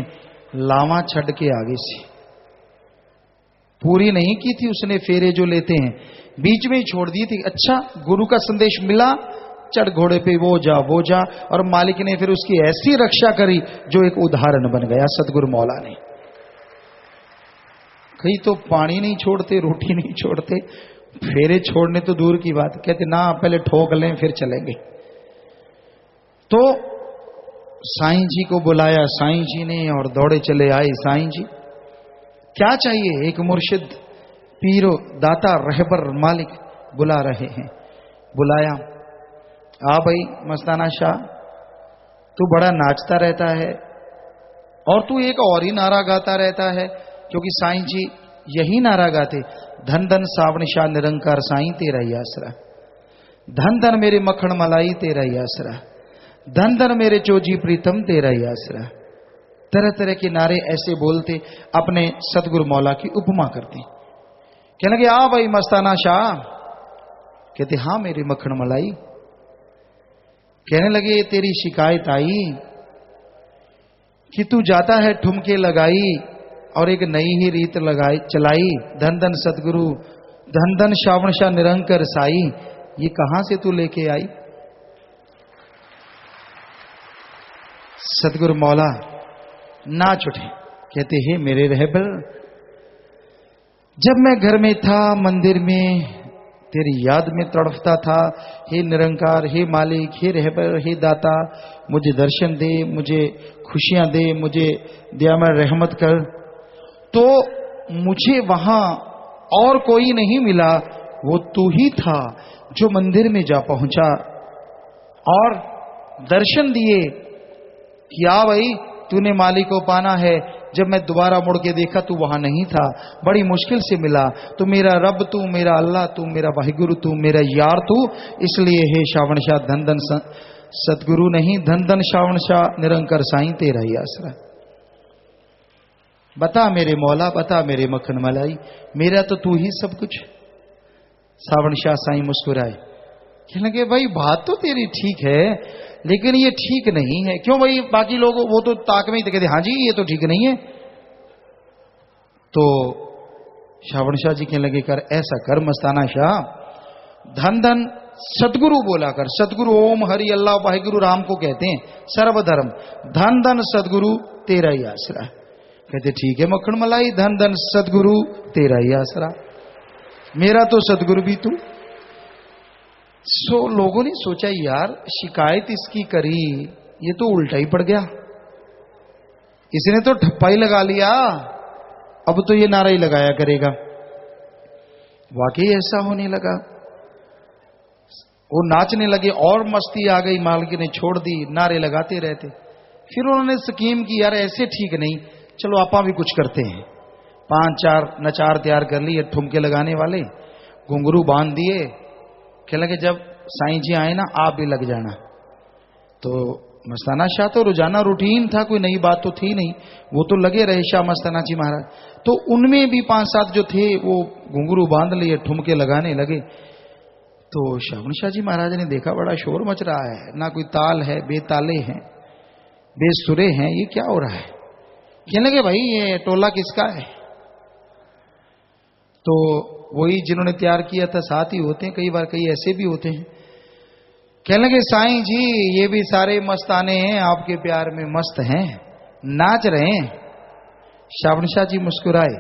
लावा छड़ के आगे से, पूरी नहीं की थी उसने, फेरे जो लेते हैं बीच में ही छोड़ दी थी। अच्छा गुरु का संदेश मिला, चढ़ घोड़े पे वो जा, और मालिक ने फिर उसकी ऐसी रक्षा करी जो एक उदाहरण बन गया सतगुरु मौला ने। कहीं तो पानी नहीं छोड़ते, रोटी नहीं छोड़ते, फेरे छोड़ने तो दूर की बात, कहते ना पहले ठोक लें फिर चलेंगे। तो साईं जी को बुलाया साईं जी ने और दौड़े चले आए साईं जी। क्या चाहिए? एक मुर्शिद, पीरो, दाता, रहबर, मालिक बुला रहे हैं। बुलाया, आ भाई मस्ताना शाह, तू बड़ा नाचता रहता है और तू एक और ही नारा गाता रहता है, क्योंकि साईं जी यही नारा गाते, धन धन सावण शाह निरंकार साईं तेरा ही आसरा, धन धन मेरे मक्खन मलाई तेरा ही आसरा, धन धन मेरे चोजी प्रीतम तेरा ही आसरा। तरह तरह के नारे ऐसे बोलते, अपने सतगुरु मौला की उपमा करते। कहने लगे आ भाई मस्ताना शाह, कहते हाँ मेरी मक्खन मलाई। कहने लगे तेरी शिकायत आई कि तू जाता है ठुमके लगाई और एक नई ही रीत लगाई चलाई, धन धन सतगुरु, धन धन श्रावण शाह निरंकर साई, ये कहां से तू लेके आई? सतगुरु मौला नाच उठे, कहते हे मेरे रहबर, जब मैं घर में था मंदिर में तेरी याद में तड़फता था, हे निरंकार, हे मालिक, हे रहबर, हे दाता, मुझे दर्शन दे, मुझे खुशियां दे, मुझे दयामय रहमत कर। तो मुझे वहां और कोई नहीं मिला, वो तू ही था जो मंदिर में जा पहुंचा और दर्शन दिए कि आ भाई तूने मालिक को पाना है। जब मैं दोबारा मुड़ के देखा तू वहां नहीं था, बड़ी मुश्किल से मिला। तो मेरा रब तू, मेरा अल्लाह तू, मेरा वाहिगुरु तू, मेरा यार तू, इसलिए हे श्रावण शाह धन धन सतगुरु नहीं, धन धन श्रावण शाह निरंकर साईं तेरा ही आसरा। बता मेरे मौला, बता मेरे मक्खन मलाई, मेरा तो तू ही सब कुछ। श्रावण शाह साईं मुस्कुराए, कहने लगे भाई बात तो तेरी ठीक है, लेकिन ये ठीक नहीं है। क्यों भाई? बाकी लोग वो तो ताक में ही कहते हाँ जी ये तो ठीक नहीं है। तो श्रावण शाह जी कहने लगे कर ऐसा कर मस्ताना शाह, धन धन सतगुरु बोला कर। सतगुरु ओम हरि अल्लाह वाहिगुरु राम को कहते हैं, सर्वधर्म, धन धन सतगुरु तेरा ही आसरा। कहते ठीक है मक्खन मलाई, धन धन सतगुरु तेरा ही आसरा, मेरा तो सतगुरु भी तू। लोगों ने सोचा यार शिकायत इसकी करी, ये तो उल्टा ही पड़ गया, इसने तो ठप्पा ही लगा लिया, अब तो ये नारा ही लगाया करेगा। वाकई ऐसा होने लगा, वो नाचने लगे और मस्ती आ गई, मालिक ने छोड़ दी, नारे लगाते रहते। फिर उन्होंने स्कीम की यार ऐसे ठीक नहीं, चलो आपा भी कुछ करते हैं। 5-4 नचार तैयार कर लिए, ठुमके लगाने वाले, घुंघरू बांध दिए। कहने लगे जब साईं जी आए ना आप भी लग जाना। तो मस्ताना शाह तो रोजाना रूटीन था, कोई नई बात तो थी नहीं, वो तो लगे रहे शाह मस्ताना जी महाराज। तो उनमें भी 5-7 जो थे वो घुंघरू बांध लिए, ठुमके लगाने लगे। तो श्रावण शाह जी महाराज ने देखा बड़ा शोर मच रहा है, ना कोई ताल है, बेताले हैं, बेसुरे हैं, ये क्या हो रहा है? कहने लगे भाई ये टोला किसका है? तो वही जिन्होंने तैयार किया था साथ ही होते हैं, कई बार कई ऐसे भी होते हैं। कहने लगे साईं जी ये भी सारे मस्ताने हैं, आपके प्यार में मस्त हैं, नाच रहे हैं। श्रावण शाह जी मुस्कुराए,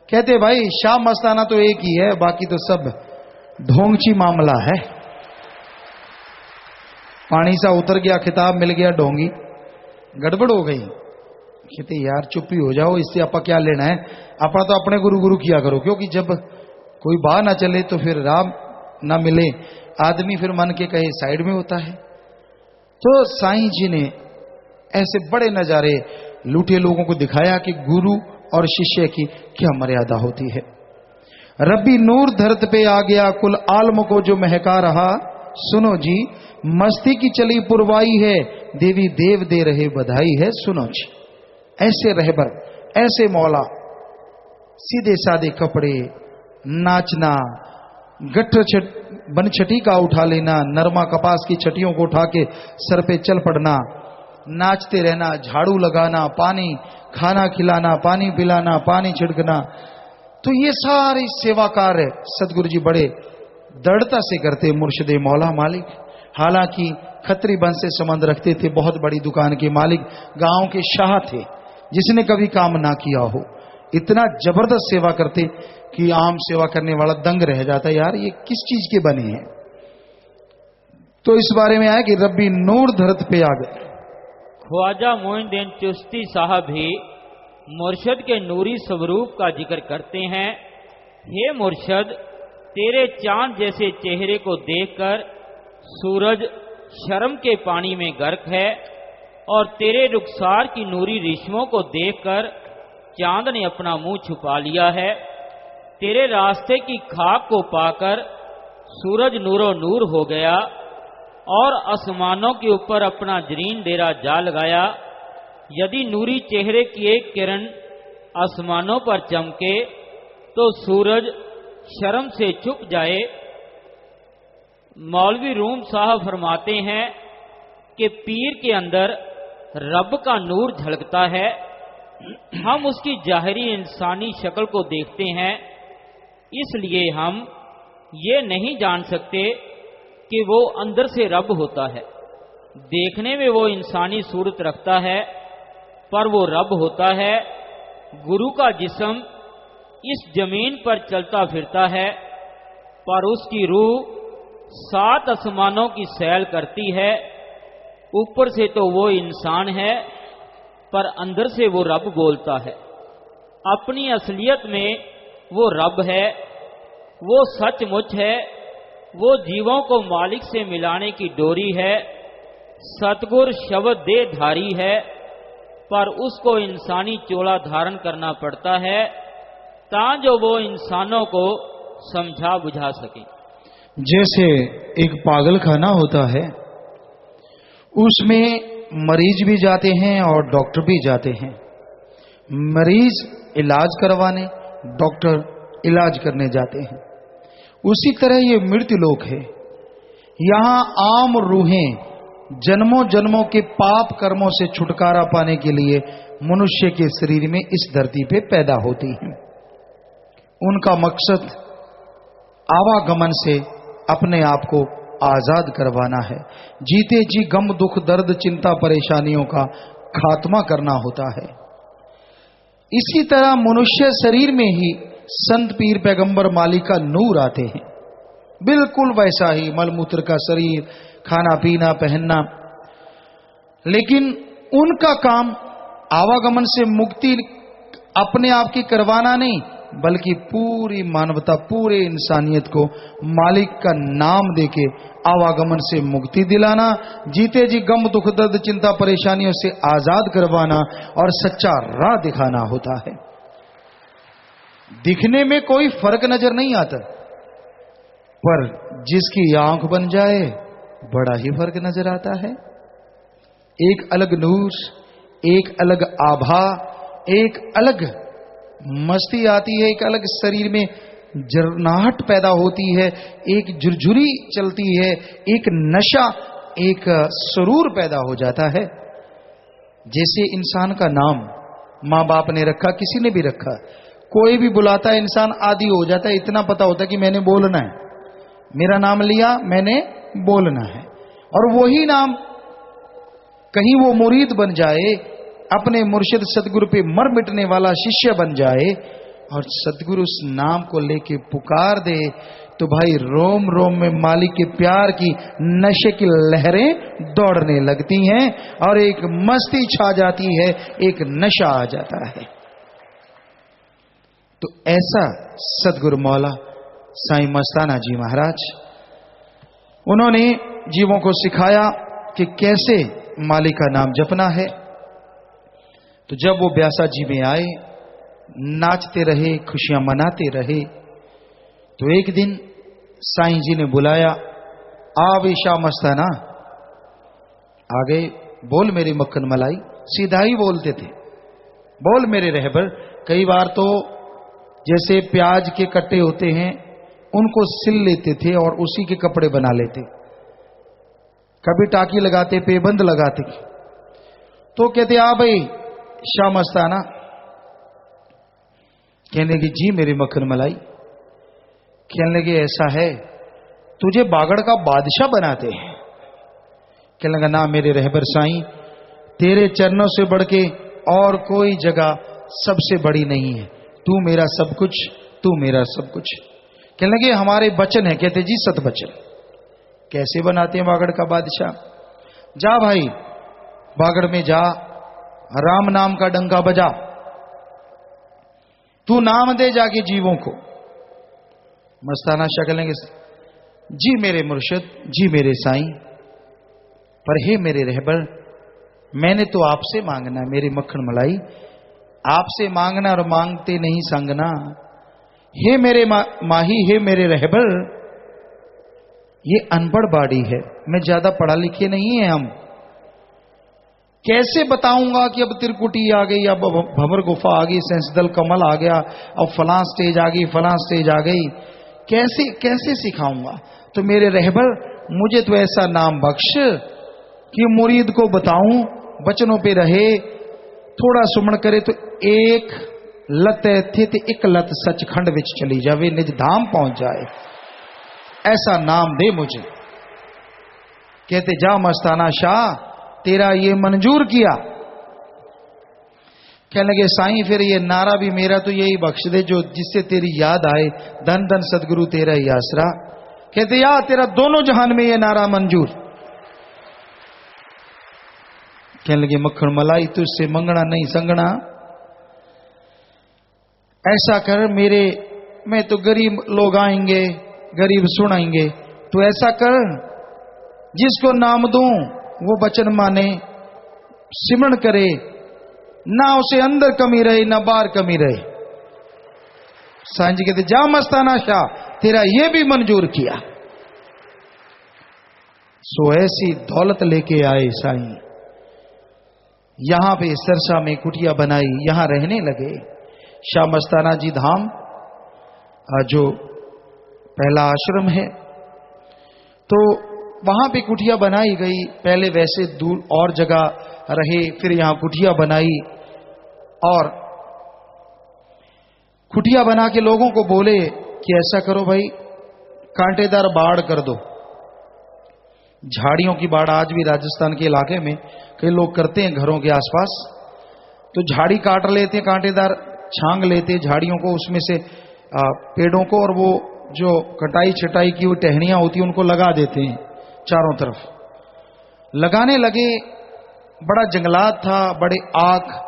कहते भाई शाह मस्ताना तो एक ही है, बाकी तो सब ढोंगची मामला है। पानी सा उतर गया, खिताब मिल गया, ढोंगी गड़बड़ हो गई। कहते यार चुप ही हो जाओ, इससे आपा क्या लेना है, अपना तो अपने गुरु गुरु किया करो, क्योंकि जब कोई बाह ना चले तो फिर राम ना मिले, आदमी फिर मन के कहे साइड में होता है। तो साईं जी ने ऐसे बड़े नजारे लूटे लोगों को दिखाया कि गुरु और शिष्य की क्या मर्यादा होती है। रब्बी नूर धरत पे आ गया, कुल आलम को जो महका रहा, सुनो जी मस्ती की चली पुरवाई है, देवी देव दे रहे बधाई है, सुनो जी। ऐसे रहबर, ऐसे मौला, सीधे सादे कपड़े, नाचना, गट्ठर बन छठी का उठा लेना, नरमा कपास की छटियों को उठा के सर पे चल पड़ना, नाचते रहना, झाड़ू लगाना, पानी खाना खिलाना, पानी पिलाना, पानी छिड़कना, तो ये सारे सेवा कार्य सदगुरु जी बड़े दृढ़ता से करते, मुर्शिदे मौला मालिक। हालांकि खत्री वंश से संबंध रखते थे, बहुत बड़ी दुकान के मालिक, गांव के शाह थे, जिसने कभी काम ना किया हो, इतना जबरदस्त सेवा करते कि आम सेवा करने वाला दंग रह जाता, यार ये किस चीज के बने हैं। तो इस बारे में आया कि रब्बी नूर धरत पे आ गए। ख्वाजा मोइनुद्दीन चिश्ती साहब भी मुर्शद के नूरी स्वरूप का जिक्र करते हैं। हे मुर्शद, तेरे चांद जैसे चेहरे को देखकर सूरज शर्म के पानी में गर्क है, और तेरे रुखसार की नूरी रेशमों को देखकर चांद ने अपना मुंह छुपा लिया है। तेरे रास्ते की खाक को पाकर सूरज नूरो नूर हो गया और आसमानों के ऊपर अपना जरीन डेरा जा लगाया। यदि नूरी चेहरे की एक किरण आसमानों पर चमके तो सूरज शर्म से छुप जाए। मौलवी रूम साहब फरमाते हैं कि पीर के अंदर रब का नूर झलकता है, हम उसकी जाहिरी इंसानी शक्ल को देखते हैं, इसलिए हम ये नहीं जान सकते कि वो अंदर से रब होता है। देखने में वो इंसानी सूरत रखता है, पर वो रब होता है। गुरु का जिस्म इस जमीन पर चलता फिरता है, पर उसकी रूह 7 आसमानों की सैल करती है। ऊपर से तो वो इंसान है, पर अंदर से वो रब बोलता है। अपनी असलियत में वो रब है, वो सचमुच है, वो जीवों को मालिक से मिलाने की डोरी है। सतगुर शब्द दे धारी है, पर उसको इंसानी चोला धारण करना पड़ता है, ताजो वो इंसानों को समझा बुझा सके। जैसे एक पागल खाना होता है, उसमें मरीज भी जाते हैं और डॉक्टर भी जाते हैं। मरीज इलाज करवाने, डॉक्टर इलाज करने जाते हैं। उसी तरह ये मृत्यु लोक है। यहां आम रूहें जन्मों जन्मों के पाप कर्मों से छुटकारा पाने के लिए मनुष्य के शरीर में इस धरती पे पैदा होती हैं। उनका मकसद आवागमन से अपने आप को आजाद करवाना है। जीते जी गम दुख दर्द चिंता परेशानियों का खात्मा करना होता है। इसी तरह मनुष्य शरीर में ही संत पीर पैगंबर मालिक का नूर आते हैं। बिल्कुल वैसा ही मलमूत्र का शरीर, खाना पीना पहनना, लेकिन उनका काम आवागमन से मुक्ति अपने आप की करवाना नहीं, बल्कि पूरी मानवता, पूरे इंसानियत को मालिक का नाम देके आवागमन से मुक्ति दिलाना, जीते जी गम दुख दर्द चिंता परेशानियों से आजाद करवाना और सच्चा राह दिखाना होता है। दिखने में कोई फर्क नजर नहीं आता, पर जिसकी आंख बन जाए बड़ा ही फर्क नजर आता है। एक अलग नूर, एक अलग आभा, एक अलग मस्ती आती है, एक अलग शरीर में जरनाहट पैदा होती है, एक झुरझुरी चलती है, एक नशा, एक सुरूर पैदा हो जाता है। जैसे इंसान का नाम माँ बाप ने रखा, किसी ने भी रखा, कोई भी बुलाता है इंसान आदी हो जाता है, इतना पता होता है कि मैंने बोलना है, मेरा नाम लिया मैंने बोलना है। और वही नाम कहीं वो मुरीद बन जाए, अपने मुर्शिद सतगुरु पे मर मिटने वाला शिष्य बन जाए और सतगुरु उस नाम को लेके पुकार दे तो भाई रोम रोम में मालिक के प्यार की नशे की लहरें दौड़ने लगती हैं और एक मस्ती छा जाती है, एक नशा आ जाता है। तो ऐसा सतगुरु मौला साईं मस्ताना जी महाराज, उन्होंने जीवों को सिखाया कि कैसे मालिक का नाम जपना है। तो जब वो ब्यासा जी में आए, नाचते रहे, खुशियां मनाते रहे, तो एक दिन साईं जी ने बुलाया, आ वे शाह मस्ताना। आ गए। बोल मेरी मक्खन मलाई, सीधा ही बोलते थे, बोल मेरे रहबर। कई बार तो जैसे प्याज के कट्टे होते हैं उनको सिल लेते थे और उसी के कपड़े बना लेते, कभी टाकी लगाते, पेबंद लगाते। तो कहते आ भाई शाह मस्ताना। कहने की जी मेरी मक्खन मलाई। कहने लगे ऐसा है, तुझे बागड़ का बादशाह बनाते हैं। कहने लगा ना मेरे रहबर साईं, तेरे चरणों से बढ़ के और कोई जगह सबसे बड़ी नहीं है, तू मेरा सब कुछ, तू मेरा सब कुछ। कहने लगे हमारे वचन है। कहते जी सत वचन। कैसे बनाते हैं बागड़ का बादशाह? जा भाई बागड़ में जा, राम नाम का डंका बजा, तू नाम दे जाके जीवों को। मस्ताना शाह कहेंगे जी मेरे मुर्शिद, जी मेरे साईं, पर हे मेरे रहबर, मैंने तो आपसे मांगना है मेरी मक्खन मलाई, आपसे मांगना और मांगते नहीं संगना। हे मेरे माही, हे मेरे रहबर, ये अनपढ़ बाड़ी है, मैं ज्यादा पढ़ा लिखे नहीं है, हम कैसे बताऊंगा कि अब त्रिकुटी आ गई, अब भंवर गुफा आ गई, सेंसदल कमल आ गया, अब फलां स्टेज आ गई, फलां स्टेज आ गई, कैसे कैसे सिखाऊंगा? तो मेरे रहबर मुझे तो ऐसा नाम बख्श कि मुरीद को बताऊं, बचनों पे रहे, थोड़ा सुमण करे तो एक लत थे ते एक लत सचखंड विच चली जावे, निज धाम पहुंच जाए, ऐसा नाम दे मुझे। कहते जा मस्ताना शाह, तेरा ये मंजूर किया। कहने लगे साईं फिर ये नारा भी मेरा तो यही बख्श दे जो जिससे तेरी याद आए, धन धन सदगुरु तेरा ही आसरा। कहते या तेरा दोनों जहान में ये नारा मंजूर। कहने लगे मक्खन मलाई तुझसे मंगना नहीं संगना, ऐसा कर मेरे, मैं तो गरीब लोग आएंगे, गरीब सुनाएंगे, तो ऐसा कर जिसको नाम दूं वो वचन माने, सिमरण करे, ना उसे अंदर कमी रहे ना बाहर कमी रहे। साईं जी कहते जा मस्ताना शाह, तेरा ये भी मंजूर किया। सो ऐसी दौलत लेके आए साईं, यहां पे सरसा में कुटिया बनाई, यहां रहने लगे। शाह मस्ताना जी धाम जो पहला आश्रम है, तो वहां पे कुटिया बनाई गई। पहले वैसे दूर और जगह रहे, फिर यहां कुटिया बनाई और कुटिया बना के लोगों को बोले कि ऐसा करो भाई, कांटेदार बाड़ कर दो। झाड़ियों की बाड़ आज भी राजस्थान के इलाके में कई लोग करते हैं घरों के आसपास, तो झाड़ी काट लेते हैं, कांटेदार छांग लेते झाड़ियों को, उसमें से पेड़ों को, और वो जो कटाई छटाई की वो टहनियां होती हैं उनको लगा देते हैं चारों तरफ। लगाने लगे, बड़ा जंगलात था, बड़े आक,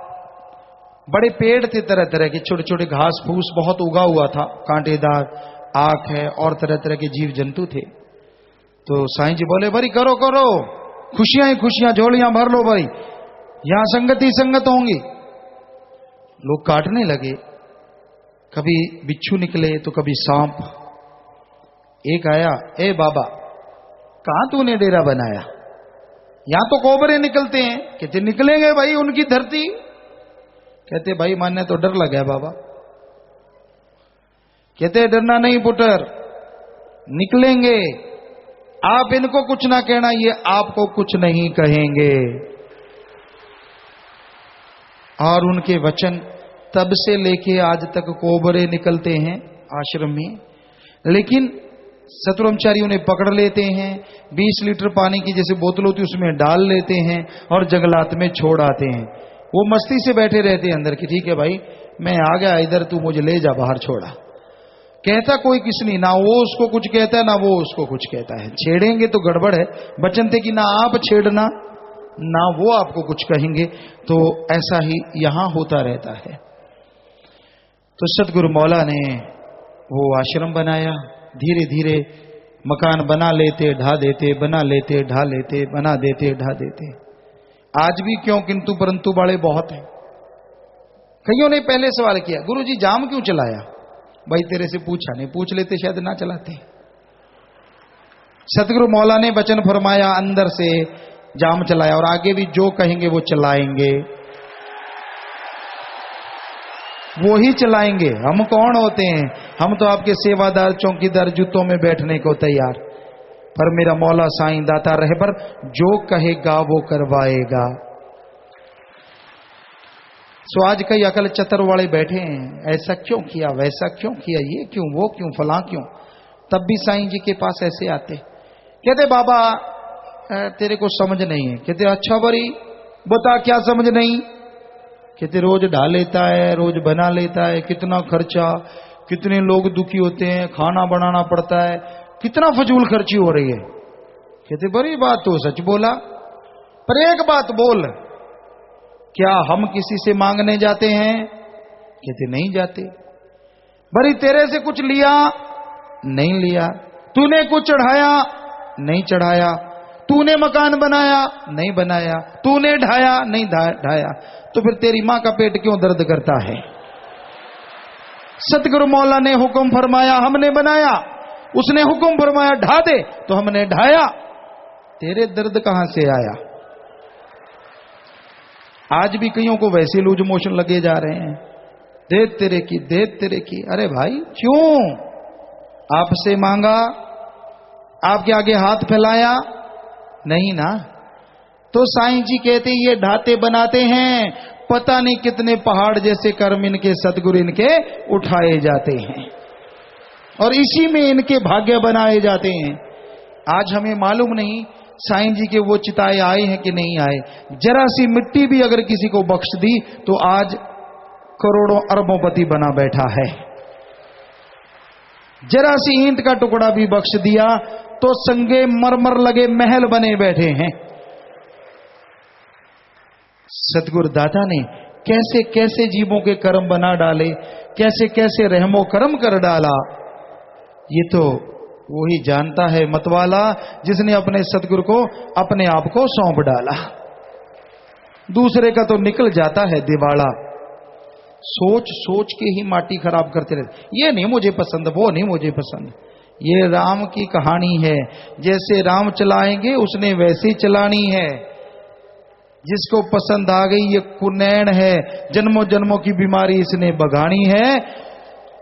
बड़े पेड़ थे, तरह तरह के छोटे छोटे घास फूस बहुत उगा हुआ था, कांटेदार आक है और तरह तरह के जीव जंतु थे। तो साईं जी बोले भाई करो करो, खुशियां ही खुशियां, झोलियां भर लो भाई, यहां संगत ही संगत होंगी। लोग काटने लगे, कभी बिच्छू निकले तो कभी सांप। एक आया, ए बाबा कहां तूने डेरा बनाया, यहां तो कोबरे निकलते हैं। कहते निकलेंगे भाई, उनकी धरती। कहते भाई मानने तो डर लगा बाबा। कहते डरना नहीं पुटर, निकलेंगे, आप इनको कुछ ना कहना, ये आपको कुछ नहीं कहेंगे। और उनके वचन तब से लेके आज तक कोबरे निकलते हैं आश्रम में, लेकिन सतब्रह्मचारी उन्हें पकड़ लेते हैं, 20 लीटर पानी की जैसे बोतल होती उसमें डाल लेते हैं और जंगलात में छोड़ आते हैं। वो मस्ती से बैठे रहते अंदर कि ठीक है भाई मैं आ गया इधर, तू मुझे ले जा बाहर छोड़ा। कहता कोई किस नहीं, ना वो उसको कुछ कहता है ना वो उसको कुछ कहता है। छेड़ेंगे तो गड़बड़ है, वचन थे कि ना आप छेड़ना ना वो आपको कुछ कहेंगे। तो ऐसा ही यहां होता रहता है। तो सतगुरु मौला ने वो आश्रम बनाया, धीरे धीरे मकान बना लेते ढा देते, बना लेते ढा लेते, बना देते ढा देते। आज भी क्यों किंतु परंतु वाले बहुत हैं। कईयों ने पहले सवाल किया गुरुजी जाम क्यों चलाया? भाई तेरे से पूछा नहीं, पूछ लेते शायद ना चलाते। सतगुरु मौला ने वचन फरमाया, अंदर से जाम चलाया और आगे भी जो कहेंगे वो चलाएंगे, वो ही चलाएंगे। हम कौन होते हैं? हम तो आपके सेवादार, चौकीदार, जूतों में बैठने को तैयार। पर मेरा मौला साईं दाता रहबर जो कहेगा वो करवाएगा। सो आज कई अकल चतर वाले बैठे हैं, ऐसा क्यों किया, वैसा क्यों किया, ये क्यों, वो क्यों, फला क्यों। तब भी साईं जी के पास ऐसे आते, कहते बाबा तेरे को समझ नहीं है। कहते अच्छा बरी बता क्या समझ नहीं? कहते रोज ढाल लेता है, रोज बना लेता है, कितना खर्चा, कितने लोग दुखी होते हैं, खाना बनाना पड़ता है, कितना फजूल खर्ची हो रही है। कहते बड़ी बात तो सच बोला, पर एक बात बोल, क्या हम किसी से मांगने जाते हैं? कहते नहीं जाते। बड़ी तेरे से कुछ लिया? नहीं लिया। तूने कुछ चढ़ाया? नहीं चढ़ाया। तूने मकान बनाया? नहीं बनाया। तूने ढाया? नहीं ढाया। तो फिर तेरी मां का पेट क्यों दर्द करता है? सतगुरु मौला ने हुक्म फरमाया, हमने बनाया। उसने हुक्म फरमाया ढा दे, तो हमने ढाया। तेरे दर्द कहां से आया? आज भी कईयों को वैसे लूज मोशन लगे जा रहे हैं, दे तेरे की, दे तेरे की। अरे भाई क्यों? आपसे मांगा, आपके आगे हाथ फैलाया? नहीं ना। तो साईं जी कहते ये ढाते बनाते हैं, पता नहीं कितने पहाड़ जैसे कर्म इनके सतगुरु इनके उठाए जाते हैं और इसी में इनके भाग्य बनाए जाते हैं। आज हमें मालूम नहीं साईं जी के वो चिताए आए हैं कि नहीं आए। जरा सी मिट्टी भी अगर किसी को बख्श दी तो आज करोड़ों अरबोंपति बना बैठा है। जरा सी ईंट का टुकड़ा भी बख्श दिया तो संगे मरमर लगे महल बने बैठे हैं। सतगुरु दाता ने कैसे कैसे जीवों के कर्म बना डाले, कैसे कैसे रहमो कर्म कर डाला, ये तो वही जानता है मतवाला जिसने अपने सतगुरु को अपने आप को सौंप डाला। दूसरे का तो निकल जाता है दिवाला। सोच सोच के ही माटी खराब करते रहते, ये नहीं मुझे पसंद, वो नहीं मुझे पसंद। ये राम की कहानी है, जैसे राम चलाएंगे उसने वैसे ही चलानी है। जिसको पसंद आ गई ये कुनैन है, जन्मों जन्मों की बीमारी इसने बगानी है।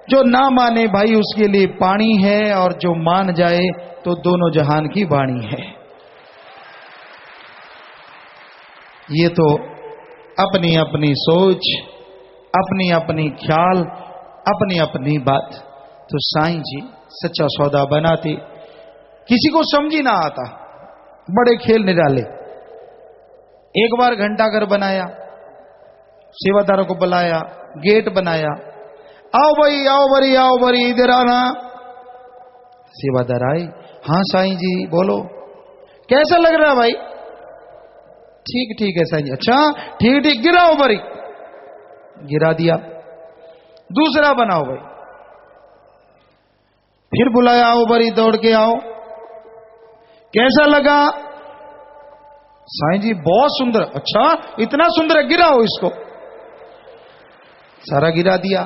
जो ना माने भाई उसके लिए पानी है, और जो मान जाए तो दोनों जहान की वाणी है। ये तो अपनी अपनी सोच, अपनी अपनी ख्याल, अपनी अपनी बात। तो साईं जी सच्चा सौदा बनाते, किसी को समझ ही ना आता, बड़े खेल निराले। एक बार घंटाघर बनाया, सेवादारों को बुलाया, गेट बनाया, आओ भाई आओ बरी, आओ बरी, इधर आना। सेवादार आए, हाँ साईं जी बोलो, कैसा लग रहा है भाई? ठीक ठीक है साईं जी। अच्छा ठीक ठीक, गिराओ बरी। गिरा दिया। दूसरा बनाओ भाई। फिर बुलाया, आओ बरी दौड़ के आओ, कैसा लगा? साईं जी बहुत सुंदर। अच्छा इतना सुंदर है, गिराओ इसको। सारा गिरा दिया।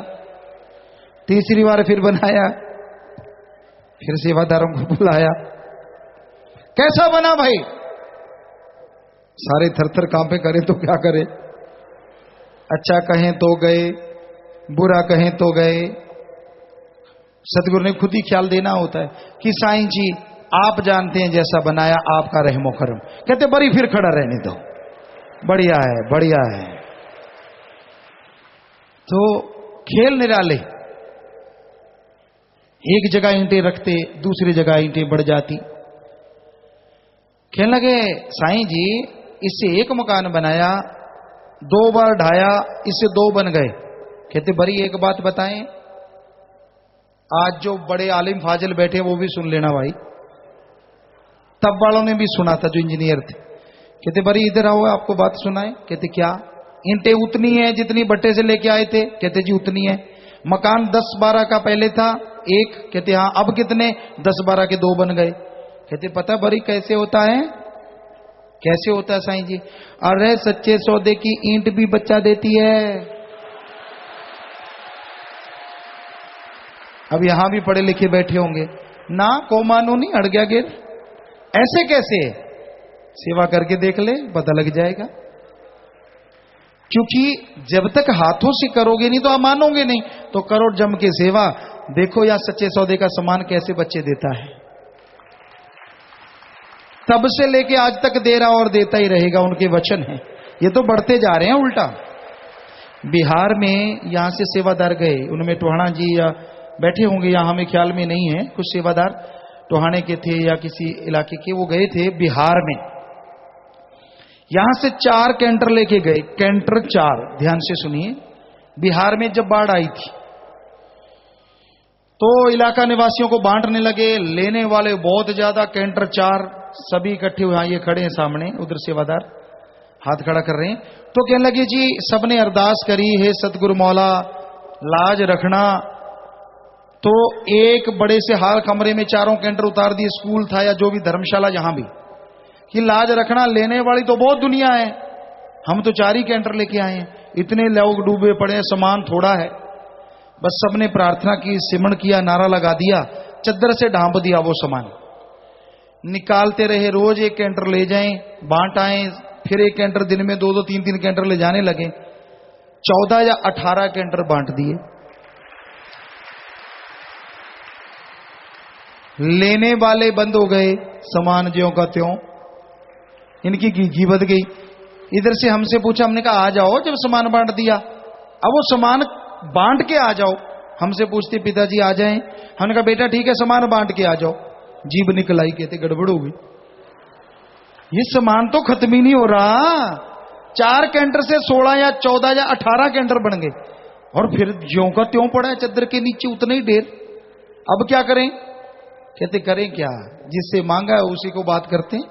तीसरी बार फिर बनाया, फिर सेवादारों को बुलाया, कैसा बना भाई? सारे थरथर कांपे, करे तो क्या करे। अच्छा कहें तो गए, बुरा कहें तो गए। सतगुरु ने खुद ही ख्याल देना होता है कि साईं जी आप जानते हैं जैसा बनाया, आपका रहमो करम। कहते बड़ी फिर खड़ा रहने दो, बढ़िया है बढ़िया है। तो खेल निराले, एक जगह ईंटें रखते, दूसरी जगह ईंटें बढ़ जाती। कहने लगे साईं जी इससे एक मकान बनाया, 2 बार ढाया, इससे 2 बन गए। कहते बड़ी एक बात बताएं, आज जो बड़े आलिम फाजिल बैठे वो भी सुन लेना भाई, तब वालों ने भी सुना था जो इंजीनियर थे। कहते बड़ी इधर आओ आपको बात सुनाए। कहते क्या? ईंटें उतनी है जितनी भट्टे से लेके आए थे? कहते जी उतनी है। मकान 10-12 का पहले था एक? कहते हाँ। अब कितने? 10-12 के 2 बन गए। कहते पता बड़ी कैसे होता है? कैसे होता है साईं जी? अरे सच्चे सौदे की ईंट भी बच्चा देती है। अब यहां भी पढ़े लिखे बैठे होंगे ना, को मानो नहीं अड़ गया गिर। ऐसे कैसे? सेवा करके देख ले, पता लग जाएगा। क्योंकि जब तक हाथों से करोगे नहीं तो आप मानोगे नहीं। तो करो जम के सेवा, देखो या सच्चे सौदे का सामान कैसे बच्चे देता है। तब से लेके आज तक दे रहा और देता ही रहेगा, उनके वचन हैं। ये तो बढ़ते जा रहे हैं उल्टा। बिहार में यहां से सेवादार गए, उनमें टोहाना जी या बैठे होंगे, यहां हमें ख्याल में नहीं है, कुछ सेवादार टोहाने के थे या किसी इलाके के, वो गए थे बिहार में। यहां से 4 कैंटर लेके गए, कैंटर 4, ध्यान से सुनिए। बिहार में जब बाढ़ आई थी तो इलाका निवासियों को बांटने लगे, लेने वाले बहुत ज्यादा, कैंटर 4 सभी इकट्ठे हुए। ये खड़े हैं सामने, उधर सेवादार हाथ खड़ा कर रहे हैं। तो कहने लगे जी सबने अरदास करी, हे सतगुरु मौला लाज रखना। तो एक बड़े से हाल कमरे में 4 कैंटर उतार दिए, स्कूल था या जो भी धर्मशाला जहां भी, कि लाज रखना, लेने वाली तो बहुत दुनिया है, हम तो 4 ही कैंटर लेके आए हैं, इतने लोग डूबे पड़े हैं, सामान थोड़ा है। बस सबने प्रार्थना की, सिमरण किया, नारा लगा दिया, चद्दर से ढांप दिया वो सामान। निकालते रहे, रोज 1 कैंटर ले जाएं, बांट आए, फिर 1 कैंटर दिन में 2-2, 3-3 कैंटर ले जाने लगे। 14 या 18 कैंटर बांट दिए। लेने वाले बंद हो गए, सामान ज्यों का त्यों, इनकी घी बद गई। इधर से हमसे पूछा, हमने कहा आ जाओ, जब सामान बांट दिया अब वो सामान बांट के आ जाओ। हमसे पूछते पिताजी आ जाएं, हमने कहा बेटा ठीक है सामान बांट के आ जाओ। जीभ निकल आई, कहते गड़बड़ हो गई, ये सामान तो खत्म ही नहीं हो रहा। 4 कैंटर से 16 या 14 या 18 कैंटर बन गए, और फिर ज्यों का त्यों पड़ा है चद्दर के नीचे उतना ही ढेर। अब क्या करें? कहते करें क्या, जिससे मांगा है उसी को बात करते हैं।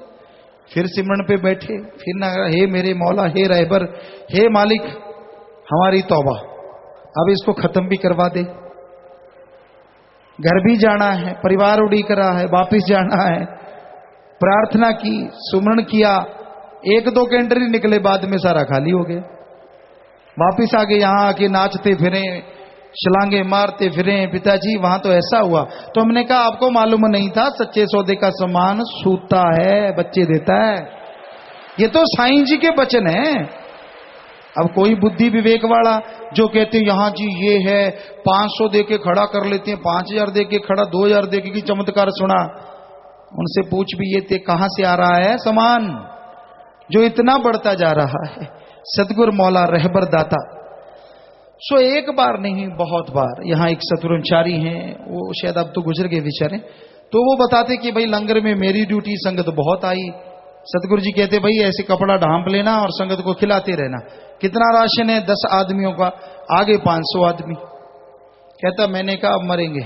फिर सिमरन पे बैठे, फिर ना, हे मेरे मौला, हे रहबर, हे मालिक, हमारी तौबा, अब इसको खत्म भी करवा दे। घर भी जाना है, परिवार उड़ी करा है, वापिस जाना है। प्रार्थना की, सुमरण किया, 1-2 कैंटर ही निकले, बाद में सारा खाली हो गया। वापिस आगे, यहां आके नाचते फिरे, छलांगे मारते फिरे, पिताजी वहां तो ऐसा हुआ। तो हमने कहा आपको मालूम नहीं था, सच्चे सौदे का सामान सूता है, बच्चे देता है। ये तो साईं जी के वचन है। अब कोई बुद्धि विवेक वाला जो कहते हैं यहां जी ये है, 500 दे के खड़ा कर लेते हैं, 5000 दे के खड़ा, 2000 दे के चमत्कार सुना, उनसे पूछ भी ये कहां से आ रहा है सामान जो इतना बढ़ता जा रहा है। सतगुरु मौला रहबर दाता। सो एक बार नहीं, बहुत बार। यहां एक सतगुरुचारी हैं, वो शायद अब तो गुजर गए बेचारे, तो वो बताते कि भाई लंगर में मेरी ड्यूटी, संगत बहुत आई। सतगुरु जी कहते भाई ऐसे कपड़ा ढांप लेना और संगत को खिलाते रहना। कितना राशन है? 10 आदमियों का, आगे 500 आदमी। कहता मैंने कहा अब मरेंगे,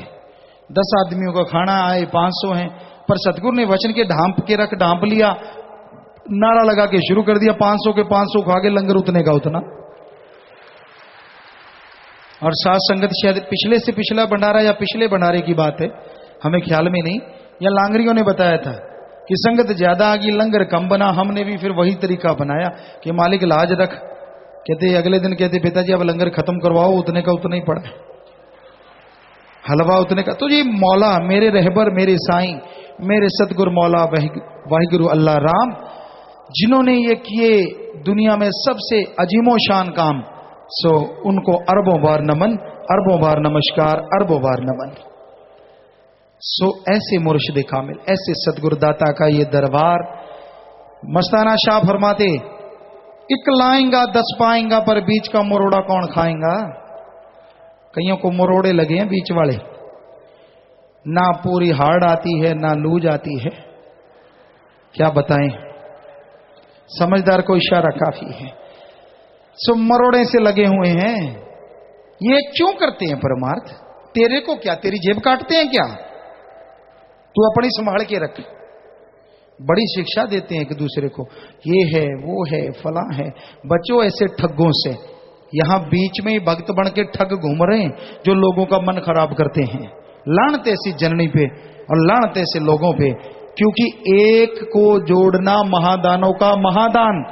10 आदमियों का खाना आए, 500 है। पर सतगुरु ने वचन के ढांप के रख, ढांप लिया, नारा लगा के शुरू कर दिया, 500 के 500 खा के लंगर उतने का उतना। और साथ संगत शायद पिछले से पिछला भंडारा या पिछले भंडारे की बात है, हमें ख्याल में नहीं, या लांगरियों ने बताया था कि संगत ज्यादा आ गई, लंगर कम बना। हमने भी फिर वही तरीका बनाया कि मालिक लाज रख। कहते अगले दिन कहते पिताजी अब लंगर खत्म करवाओ, उतने का उतना ही पड़ा, हलवा उतने का। तो जी मौला, मेरे रहबर, मेरे साईं, मेरे सतगुरु मौला वाहिगुरु अल्लाह राम, जिन्होंने ये किए दुनिया में सबसे अजीमो शान काम, सो उनको अरबों बार नमन, अरबों बार नमस्कार, अरबों बार नमन। सो ऐसे मुर्शिद कामिल, ऐसे सतगुरुदाता का ये दरबार। मस्ताना शाह फरमाते, एक लाएंगा 10 पाएंगा, पर बीच का मरोड़ा कौन खाएंगा। कईयों को मरोड़े लगे हैं बीच वाले, ना पूरी हार्ड आती है ना लूज आती है, क्या बताएं। समझदार को इशारा काफी है। सब मरोड़े से लगे हुए हैं। ये क्यों करते हैं परमार्थ? तेरे को क्या, तेरी जेब काटते हैं क्या? तू अपनी संभाल के रख। बड़ी शिक्षा देते हैं एक दूसरे को, ये है वो है फला है। बचो ऐसे ठगों से। यहां बीच में ही भक्त बन के ठग घूम रहे हैं जो लोगों का मन खराब करते हैं। लानत ऐसी जननी पे और लानत ऐसे लोगों पे, क्योंकि एक को जोड़ना महादानों का महादान।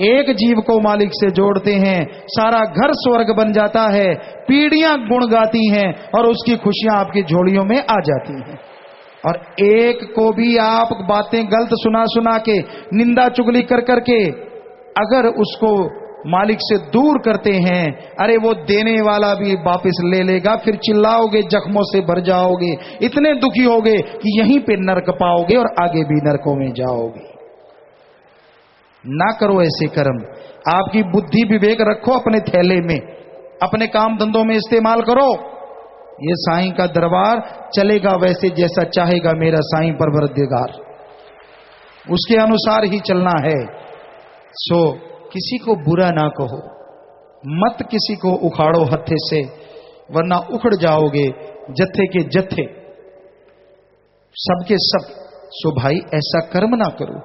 एक जीव को मालिक से जोड़ते हैं, सारा घर स्वर्ग बन जाता है, पीढ़ियां गुण गाती हैं और उसकी खुशियां आपकी झोलियों में आ जाती हैं। और एक को भी आप बातें गलत सुना सुना के, निंदा चुगली कर करके अगर उसको मालिक से दूर करते हैं, अरे वो देने वाला भी वापस ले लेगा। फिर चिल्लाओगे, जख्मों से भर जाओगे, इतने दुखी होगे कि यहीं पे नरक पाओगे और आगे भी नरकों में जाओगे। ना करो ऐसे कर्म। आपकी बुद्धि विवेक रखो अपने थैले में, अपने काम धंधों में इस्तेमाल करो। ये साईं का दरबार चलेगा वैसे जैसा चाहेगा मेरा साईं परवरदिगार, उसके अनुसार ही चलना है। सो किसी को बुरा ना कहो, मत किसी को उखाड़ो हत्थे से, वरना उखड़ जाओगे जत्थे के जत्थे, सबके सब। सो भाई ऐसा कर्म ना करो।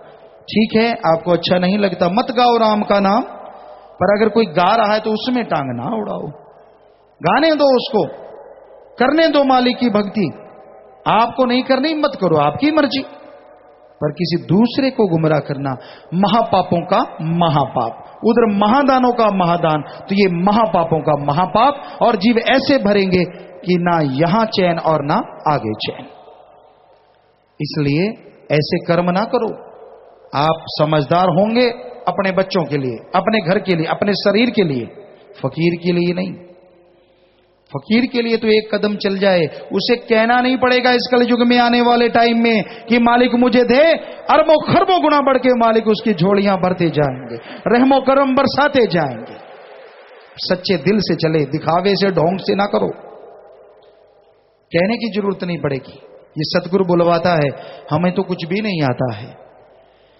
ठीक है, आपको अच्छा नहीं लगता, मत गाओ राम का नाम, पर अगर कोई गा रहा है तो उसमें टांग ना उड़ाओ। गाने दो उसको, करने दो मालिक की भक्ति। आपको नहीं करनी मत करो, आपकी मर्जी। पर किसी दूसरे को गुमराह करना महापापों का महापाप, उधर महादानों का महादान, तो ये महापापों का महापाप। और जीव ऐसे भरेंगे कि ना यहां चैन और ना आगे चैन। इसलिए ऐसे कर्म ना करो। आप समझदार होंगे अपने बच्चों के लिए, अपने घर के लिए, अपने शरीर के लिए, फकीर के लिए नहीं। फकीर के लिए तो एक कदम चल जाए, उसे कहना नहीं पड़ेगा इस कलयुग में आने वाले टाइम में कि मालिक मुझे दे, अरबों खरबों गुना बढ़ के मालिक उसकी झोलियां भरते जाएंगे, रहमो करम बरसाते जाएंगे। सच्चे दिल से चले, दिखावे से ढोंग से ना करो। कहने की जरूरत नहीं पड़ेगी। ये सतगुरु बुलवाता है, हमें तो कुछ भी नहीं आता है।